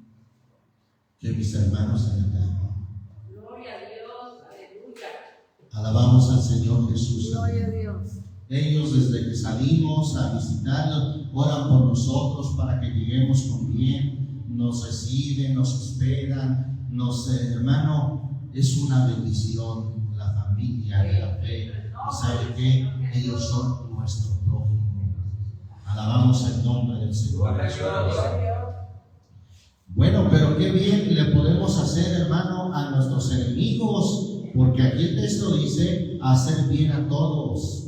S1: que mis hermanos en la carne.
S3: Gloria a Dios, aleluya.
S1: Alabamos al Señor Jesús.
S2: Gloria a Dios.
S1: Ellos desde que salimos a visitarlos, oran por nosotros para que lleguemos con bien, nos reciben, nos esperan, hermano, es una bendición la familia de la fe. ¿Y sabe qué? Ellos son nuestro prójimo. Alabamos el nombre del Señor. Bueno, pero qué bien le podemos hacer, hermano, a nuestros enemigos, porque aquí el texto dice hacer bien a todos.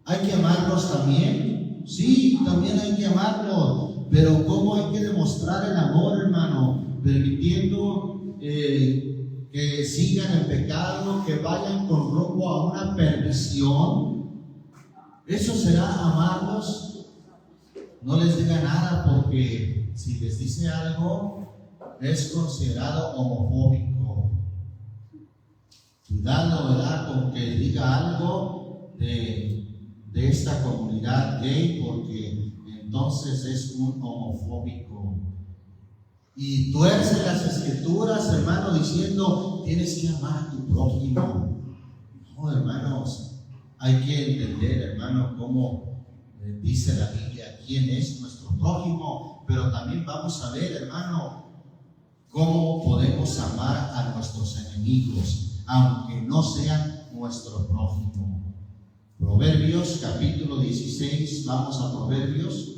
S1: ¿Hay que amarlos también? Sí, también hay que amarlos, pero ¿cómo hay que demostrar el amor, hermano? Permitiendo que sigan en pecado, que vayan con rumbo a una perdición. ¿Eso será amarlos? No les diga nada, porque si les dice algo es considerado homofóbico. Cuidado, ¿verdad?, con que diga algo de esta comunidad gay, porque entonces es un homofóbico. Y tuerce las escrituras, hermano, diciendo tienes que amar a tu prójimo. No, hermanos, hay que entender, hermano, cómo dice la Biblia quién es nuestro prójimo, pero también vamos a ver, hermano, cómo podemos amar a nuestros enemigos, aunque no sean nuestro prójimo. Proverbios capítulo 16, vamos a Proverbios.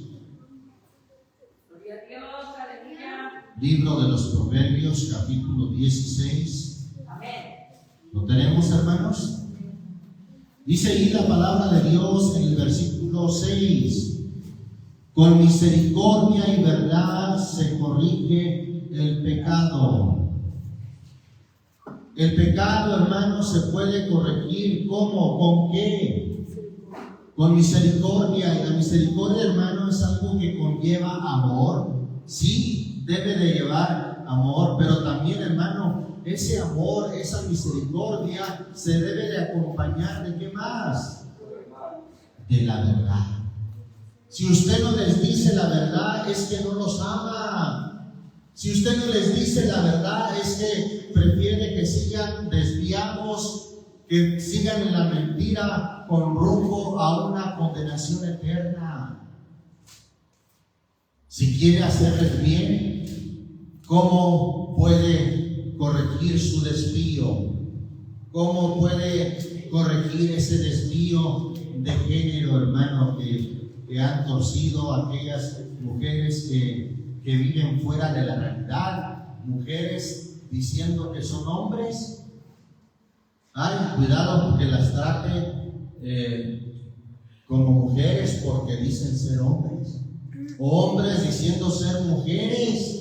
S3: Gloria a Dios, aleluya.
S1: Libro de los Proverbios, capítulo 16.
S3: Amén.
S1: ¿Lo tenemos, hermanos? Dice ahí la palabra de Dios en el versículo 6. Con misericordia y verdad se corrige el pecado. El pecado, hermanos, se puede corregir ¿cómo? ¿Con qué? Con misericordia. Y la misericordia, hermano, es algo que conlleva amor. Sí, debe de llevar amor, pero también, hermano, ese amor, esa misericordia se debe de acompañar ¿de qué más? De la verdad. Si usted no les dice la verdad, es que no los ama. Si usted no les dice la verdad, es que prefiere que sigan desviados, que sigan en la mentira con rumbo a una condenación eterna. Si quiere hacerles bien, ¿cómo puede corregir su desvío? ¿Cómo puede corregir ese desvío de género, hermano, que han torcido aquellas mujeres que viven fuera de la realidad, mujeres diciendo que son hombres? Ay, cuidado porque las trate como mujeres porque dicen ser hombres, o hombres diciendo ser mujeres.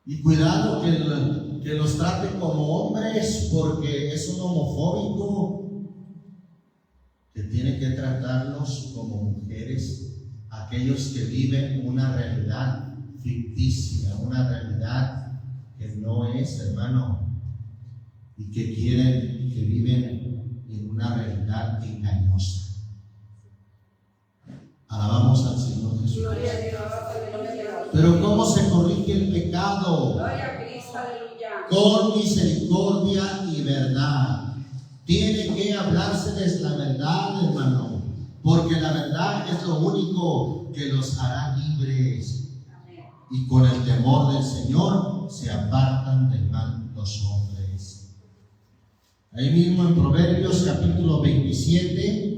S1: Y cuidado que los trate como hombres porque es un homofóbico. que tiene que tratarlos como mujeres, aquellos que viven una realidad ficticia, una realidad que no es, hermano, y que viven en una realidad engañosa. Alabamos al Señor Jesús.
S2: Gloria a Dios. Aleluya.
S1: Pero ¿cómo se corrige el pecado?
S3: Gloria a Cristo, aleluya.
S1: Con misericordia y verdad. Tiene que hablárseles la verdad, hermano, porque la verdad es lo único que los hará libres. Y con el temor del Señor se apartan del mal los hombres. Ahí mismo en Proverbios capítulo 27,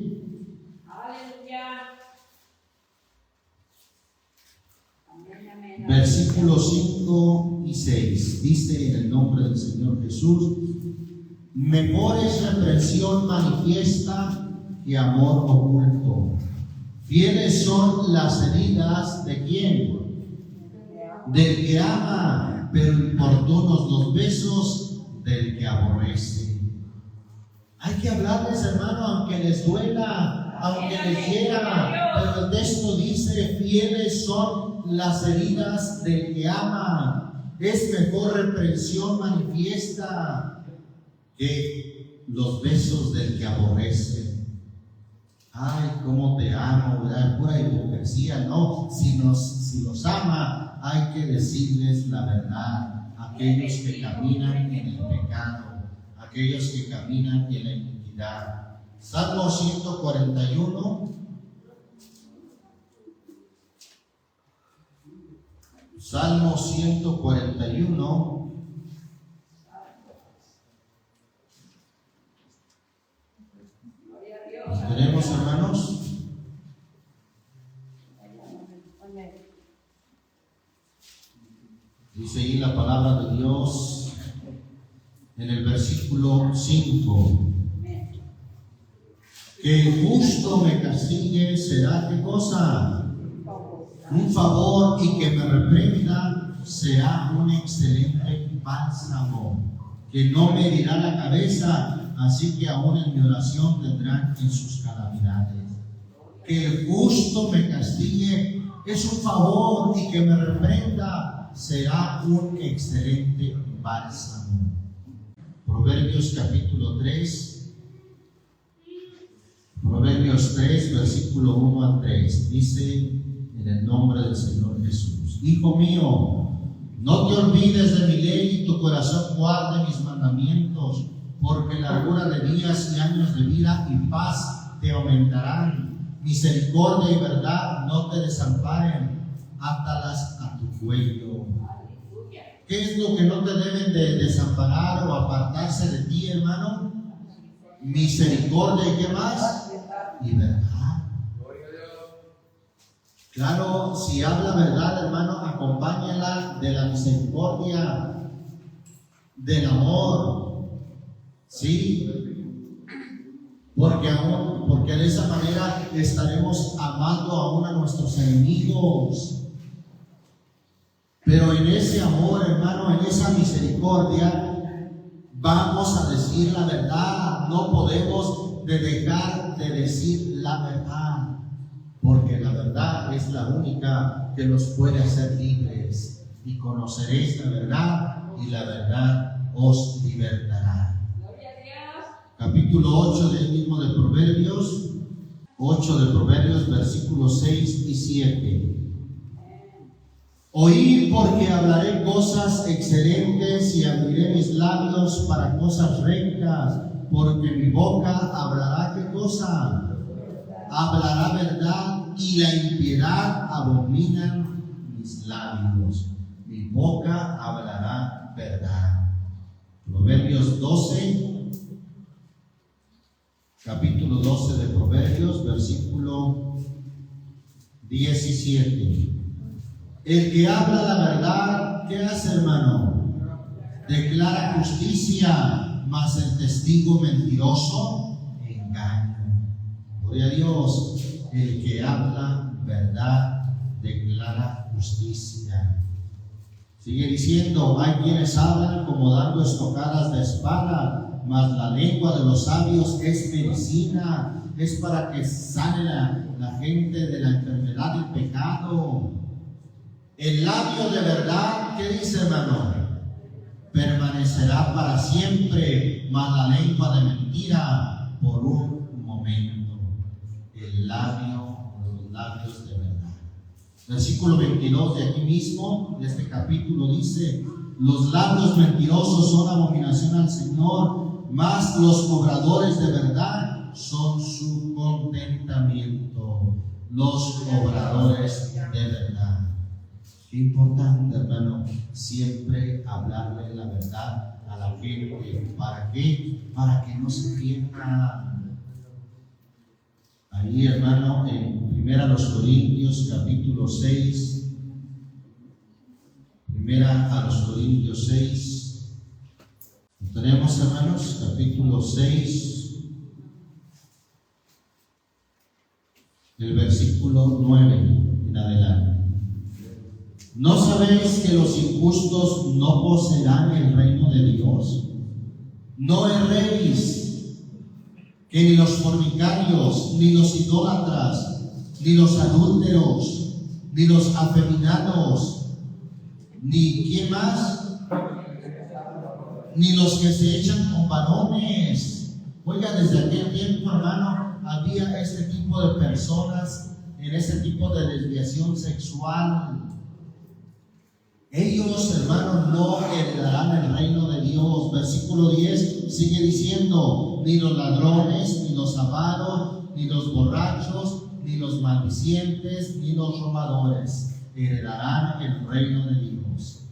S1: versículos 5 y 6, dice en el nombre del Señor Jesús: mejor es reprensión manifiesta que amor oculto. Fieles son las heridas de quién? Del que ama, pero importunos los besos del que aborrece. Hay que hablarles, hermano, aunque les duela, aunque les hiera, pero el texto dice: fieles son las heridas del que ama. Es mejor reprensión manifiesta que los besos del que aborrece. Ay, cómo te amo, ¿verdad? Pura hipocresía, no. Si los ama, hay que decirles la verdad. Aquellos que caminan en el pecado, aquellos que caminan en la iniquidad. Salmo 141. Salmo 141. ¿Nos tenemos, hermanos? Dice ahí la palabra de Dios en el versículo 5: que el justo me castigue será ¿qué cosa? Un favor, y que me reprenda será un excelente bálsamo, que no me herirá la cabeza, así que aún en mi oración tendrán en sus calamidades. Que el justo me castigue es un favor, y que me reprenda será un excelente bálsamo. Proverbios capítulo 3, Proverbios 3, versículo 1 al 3, dice en el nombre del Señor Jesús: hijo mío, no te olvides de mi ley y tu corazón guarde mis mandamientos, porque largura de días y años de vida y paz te aumentarán. Misericordia y verdad no te desamparen, átalas a tu cuello. ¿Qué es lo que no te deben de desamparar o apartarse de ti, hermano? Misericordia y ¿qué más? Y verdad. Claro, si habla verdad, hermano, acompáñala de la misericordia, del amor, ¿sí? Porque de esa manera estaremos amando aún a nuestros enemigos. Pero en ese amor, hermano, en esa misericordia, vamos a decir la verdad. No podemos dejar de decir la verdad, porque la verdad es la única que nos puede hacer libres. Y conoceréis la verdad, y la verdad os libertará.
S3: Gloria a Dios.
S1: Capítulo 8 del mismo de Proverbios, 8 de Proverbios, versículos 6 y 7. Oíd, porque hablaré cosas excelentes y abriré mis labios para cosas rectas, porque mi boca hablará ¿qué cosa? Hablará verdad, y la impiedad abominan mis labios. Mi boca hablará verdad. Proverbios 12, capítulo 12 de Proverbios, versículo 17. El que habla la verdad, ¿qué hace, hermano? Declara justicia, mas el testigo mentiroso engaña. Gloria a Dios. El que habla verdad declara justicia. Sigue diciendo: hay quienes hablan como dando estocadas de espada, mas la lengua de los sabios es medicina. es para que sane la gente de la enfermedad del pecado. El labio de verdad, ¿qué dice, hermano? Permanecerá para siempre, mas la lengua de mentira por un momento. El labio, los labios de verdad. Versículo 22 de aquí mismo, de este capítulo, dice: los labios mentirosos son abominación al Señor, mas los obradores de verdad son su contentamiento. Los obradores de verdad. Qué importante, hermano, siempre hablarle la verdad a la gente. ¿Para qué? Para que no se pierda. Ahí, hermano, en 1 Corintios capítulo 6, 1 Corintios 6, tenemos, hermanos, capítulo 6, el versículo 9 en adelante. ¿No sabéis que los injustos no poseerán el reino de Dios? No erréis, que ni los fornicarios, ni los idólatras, ni los adúlteros, ni los afeminados, ni ¿quién más? Ni los que se echan con varones. Oiga, desde aquel tiempo, hermano, había este tipo de personas en ese tipo de desviación sexual. Ellos, hermanos, no heredarán el reino de Dios. Versículo 10 sigue diciendo: ni los ladrones, ni los avaros, ni los borrachos, ni los maldicientes, ni los robadores heredarán el reino de Dios.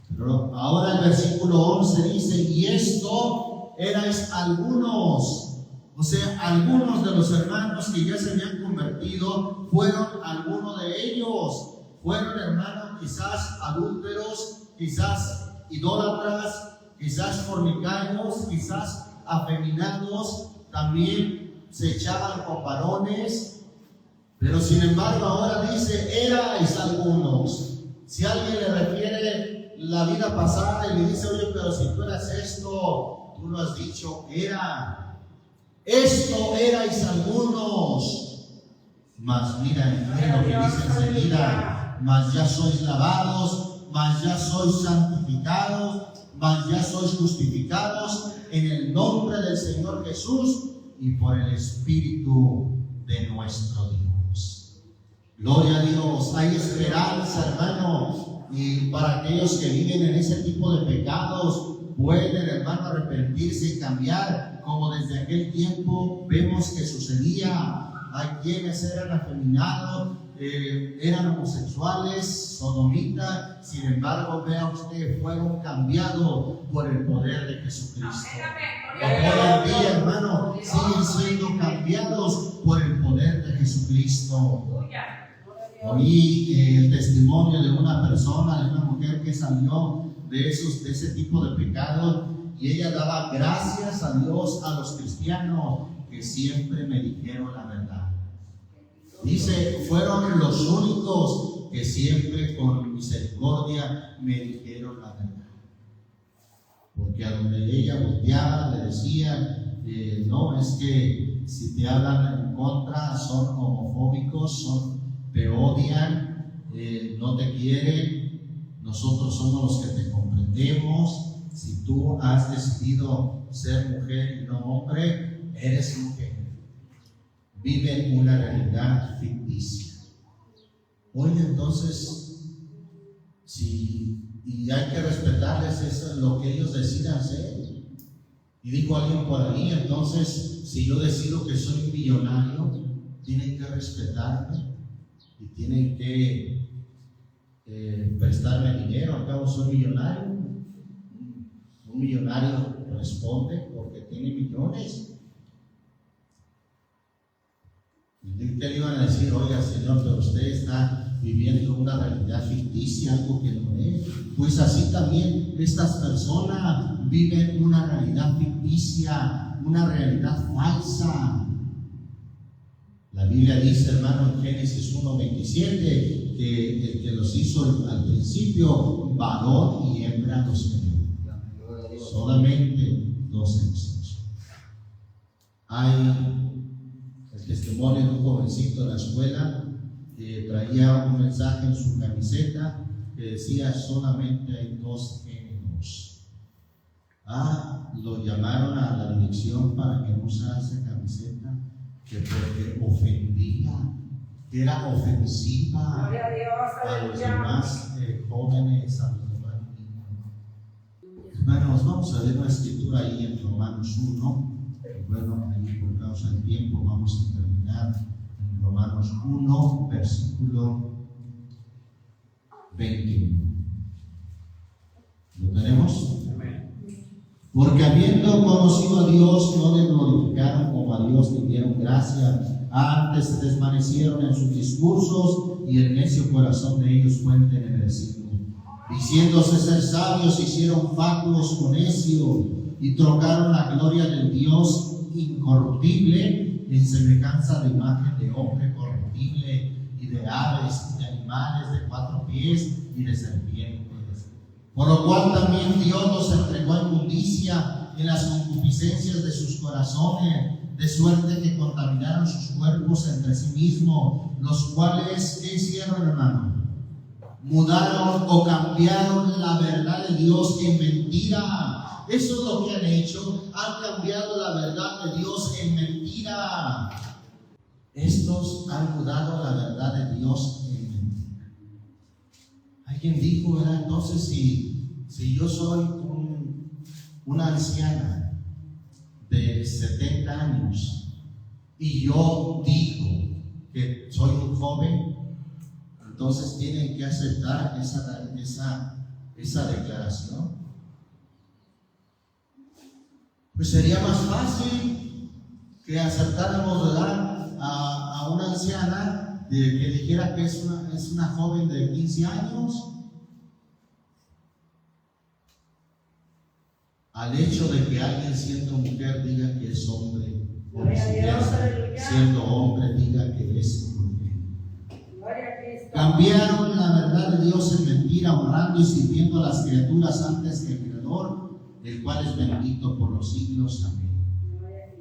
S1: Pero ahora el versículo 11 dice: y esto erais algunos. O sea, algunos de los hermanos que ya se habían convertido fueron algunos de ellos. Fueron, hermanos, quizás adúlteros, quizás idólatras, quizás fornicarios, quizás afeminados, también se echaban con varones. Pero sin embargo ahora dice: erais algunos. Si alguien le refiere la vida pasada y le dice: oye, pero si tú eras esto, tú lo has dicho, era. Esto erais algunos. Mas mira lo que dice enseguida: mas ya sois lavados, mas ya sois santificados, mas ya sois justificados en el nombre del Señor Jesús y por el Espíritu de nuestro Dios. Gloria a Dios. Hay esperanza, hermano, y para aquellos que viven en ese tipo de pecados pueden, hermano, arrepentirse y cambiar, como desde aquel tiempo vemos que sucedía. Hay quienes eran afeminados, eran homosexuales, sodomitas, sin embargo, vea usted, fueron cambiados por el poder de Jesucristo. Hoy en día, hermano, siguen siendo cambiados por el poder de Jesucristo. Oí el testimonio de una persona, de una mujer que salió de ese tipo de pecados, y ella daba gracias a Dios, a los cristianos que siempre me dijeron la verdad. Dice: fueron los únicos que siempre con misericordia me dijeron la verdad. Porque a donde ella volteaba le decía: no, es que si te hablan en contra son homofóbicos, te odian, no te quieren, nosotros somos los que te comprendemos. Si tú has decidido ser mujer y no hombre, eres mujer. Viven una realidad ficticia. Oye, entonces, y hay que respetarles eso, lo que ellos decidan ser. Y dijo alguien por ahí: entonces, si yo decido que soy millonario, tienen que respetarme y tienen que prestarme dinero. Al cabo soy millonario. Un millonario responde porque tiene millones. ¿Y qué le iban a decir? Oiga, señor, pero usted está viviendo una realidad ficticia, algo que no es. Pues así también estas personas viven una realidad ficticia, una realidad falsa. La Biblia dice, hermano, en Génesis 1:27, que el que los hizo al principio, varón y hembra los creó. Solamente dos sexos. Hay testimonio de un jovencito de la escuela que traía un mensaje en su camiseta que decía: solamente hay dos géneros. Lo llamaron a la dirección para que no usase camiseta, que porque ofendía, que era ofensiva
S3: Gloria a Dios,
S1: a los
S3: aleluya.
S1: demás jóvenes, a los demás niños. Hermanos, vamos a ver una escritura ahí en Romanos 1. Bueno, ahí por causa del tiempo vamos a terminar en Romanos 1, versículo 21. ¿Lo tenemos? Porque habiendo conocido a Dios, no le glorificaron como a Dios ni dieron gracia, antes se desvanecieron en sus discursos y el necio corazón de ellos fue entenebrecido. Diciéndose ser sabios, hicieron fábulos con necio y trocaron la gloria del Dios incorruptible en semejanza de imagen de hombre corruptible y de aves y de animales de 4 pies y de serpientes. Por lo cual también Dios los entregó a inmundicia en las concupiscencias de sus corazones, de suerte que contaminaron sus cuerpos entre sí mismos, los cuales, ¿qué hicieron, hermano? Mudaron o cambiaron la verdad de Dios en mentira. Eso es lo que han hecho, han cambiado la verdad de Dios en mentira. Estos han mudado la verdad de Dios en mentira. Alguien dijo, ¿verdad? Entonces, si yo soy una anciana de 70 años y yo digo que soy un joven, entonces tienen que aceptar esa declaración. Pues sería más fácil que aceptáramos, ¿verdad?, a una anciana que dijera que es una joven de 15 años, al hecho de que alguien siendo mujer diga que es hombre, o viceversa, siendo hombre diga que es mujer. Cambiaron la verdad de Dios en mentira, honrando y sirviendo a las criaturas antes que el Creador, el cual es bendito por los siglos. Amén.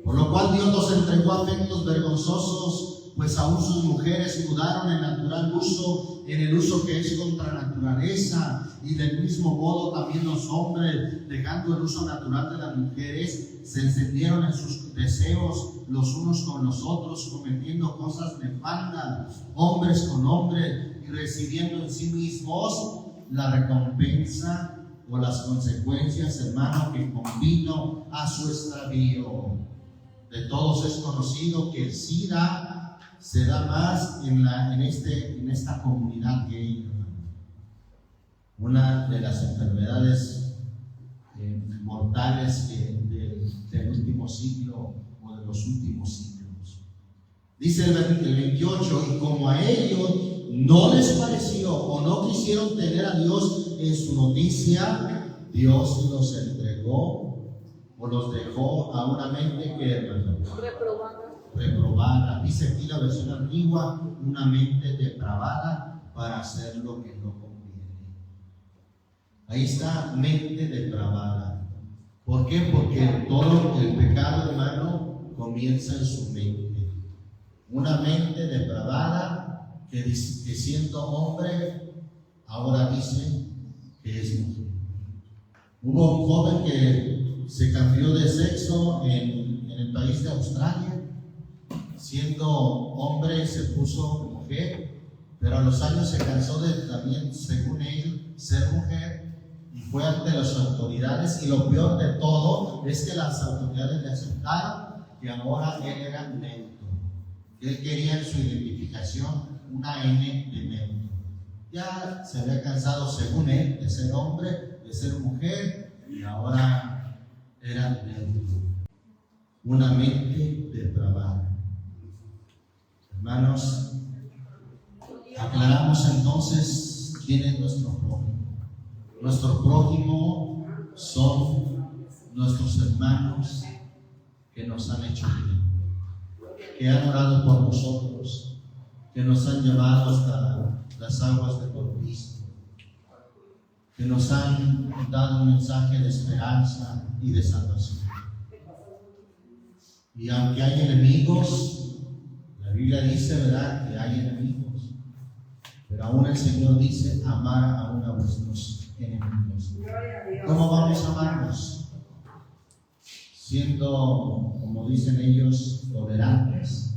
S1: Por lo cual Dios los entregó a afectos vergonzosos, pues aún sus mujeres mudaron el natural uso en el uso que es contra naturaleza, y del mismo modo también los hombres, dejando el uso natural de las mujeres, se encendieron en sus deseos los unos con los otros, cometiendo cosas nefandas, hombres con hombres, y recibiendo en sí mismos la recompensa o las consecuencias, hermano, que convino a su extravío. De todos es conocido que el SIDA se da más en esta comunidad gay, hermano. Una de las enfermedades mortales del último siglo o de los últimos siglos. Dice el 28, y como a ellos no les pareció o no quisieron tener a Dios en su noticia, Dios los entregó o los dejó a una mente que, hermano, reprobada. Dice aquí la versión antigua, una mente depravada para hacer lo que no conviene. Ahí está, mente depravada. ¿Por qué? Porque todo el pecado, hermano, comienza en su mente. Una mente depravada que siendo hombre, ahora dice que es mujer. Hubo un joven que se cambió de sexo en el país de Australia. Siendo hombre se puso mujer, pero a los años se cansó de también, según él, ser mujer, y fue ante las autoridades, y lo peor de todo es que las autoridades le aceptaron que ahora él era neutro. Él quería en su identificación una N de neutro. Ya se había cansado, según él, de ser hombre, de ser mujer, y ahora era neutro. Una mente depravada. Hermanos, aclaramos entonces quién es nuestro prójimo. Nuestro prójimo son nuestros hermanos que nos han hecho bien, que han orado por nosotros, que nos han llevado hasta las aguas del bautismo, que nos han dado un mensaje de esperanza y de salvación. Y aunque hay enemigos, La Biblia dice, ¿verdad?, que hay enemigos, pero aún el Señor dice amar aún a vuestros enemigos.
S3: Gloria a Dios.
S1: ¿Cómo vamos a amarnos? Siendo, como dicen ellos, tolerantes.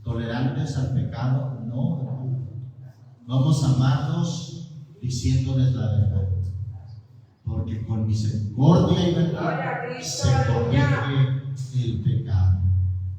S1: Tolerantes al pecado, no. Vamos a amarlos diciéndoles la verdad. Porque con misericordia y
S3: Gloria
S1: verdad
S3: a Cristo,
S1: se
S3: aleluya.
S1: corrige el pecado.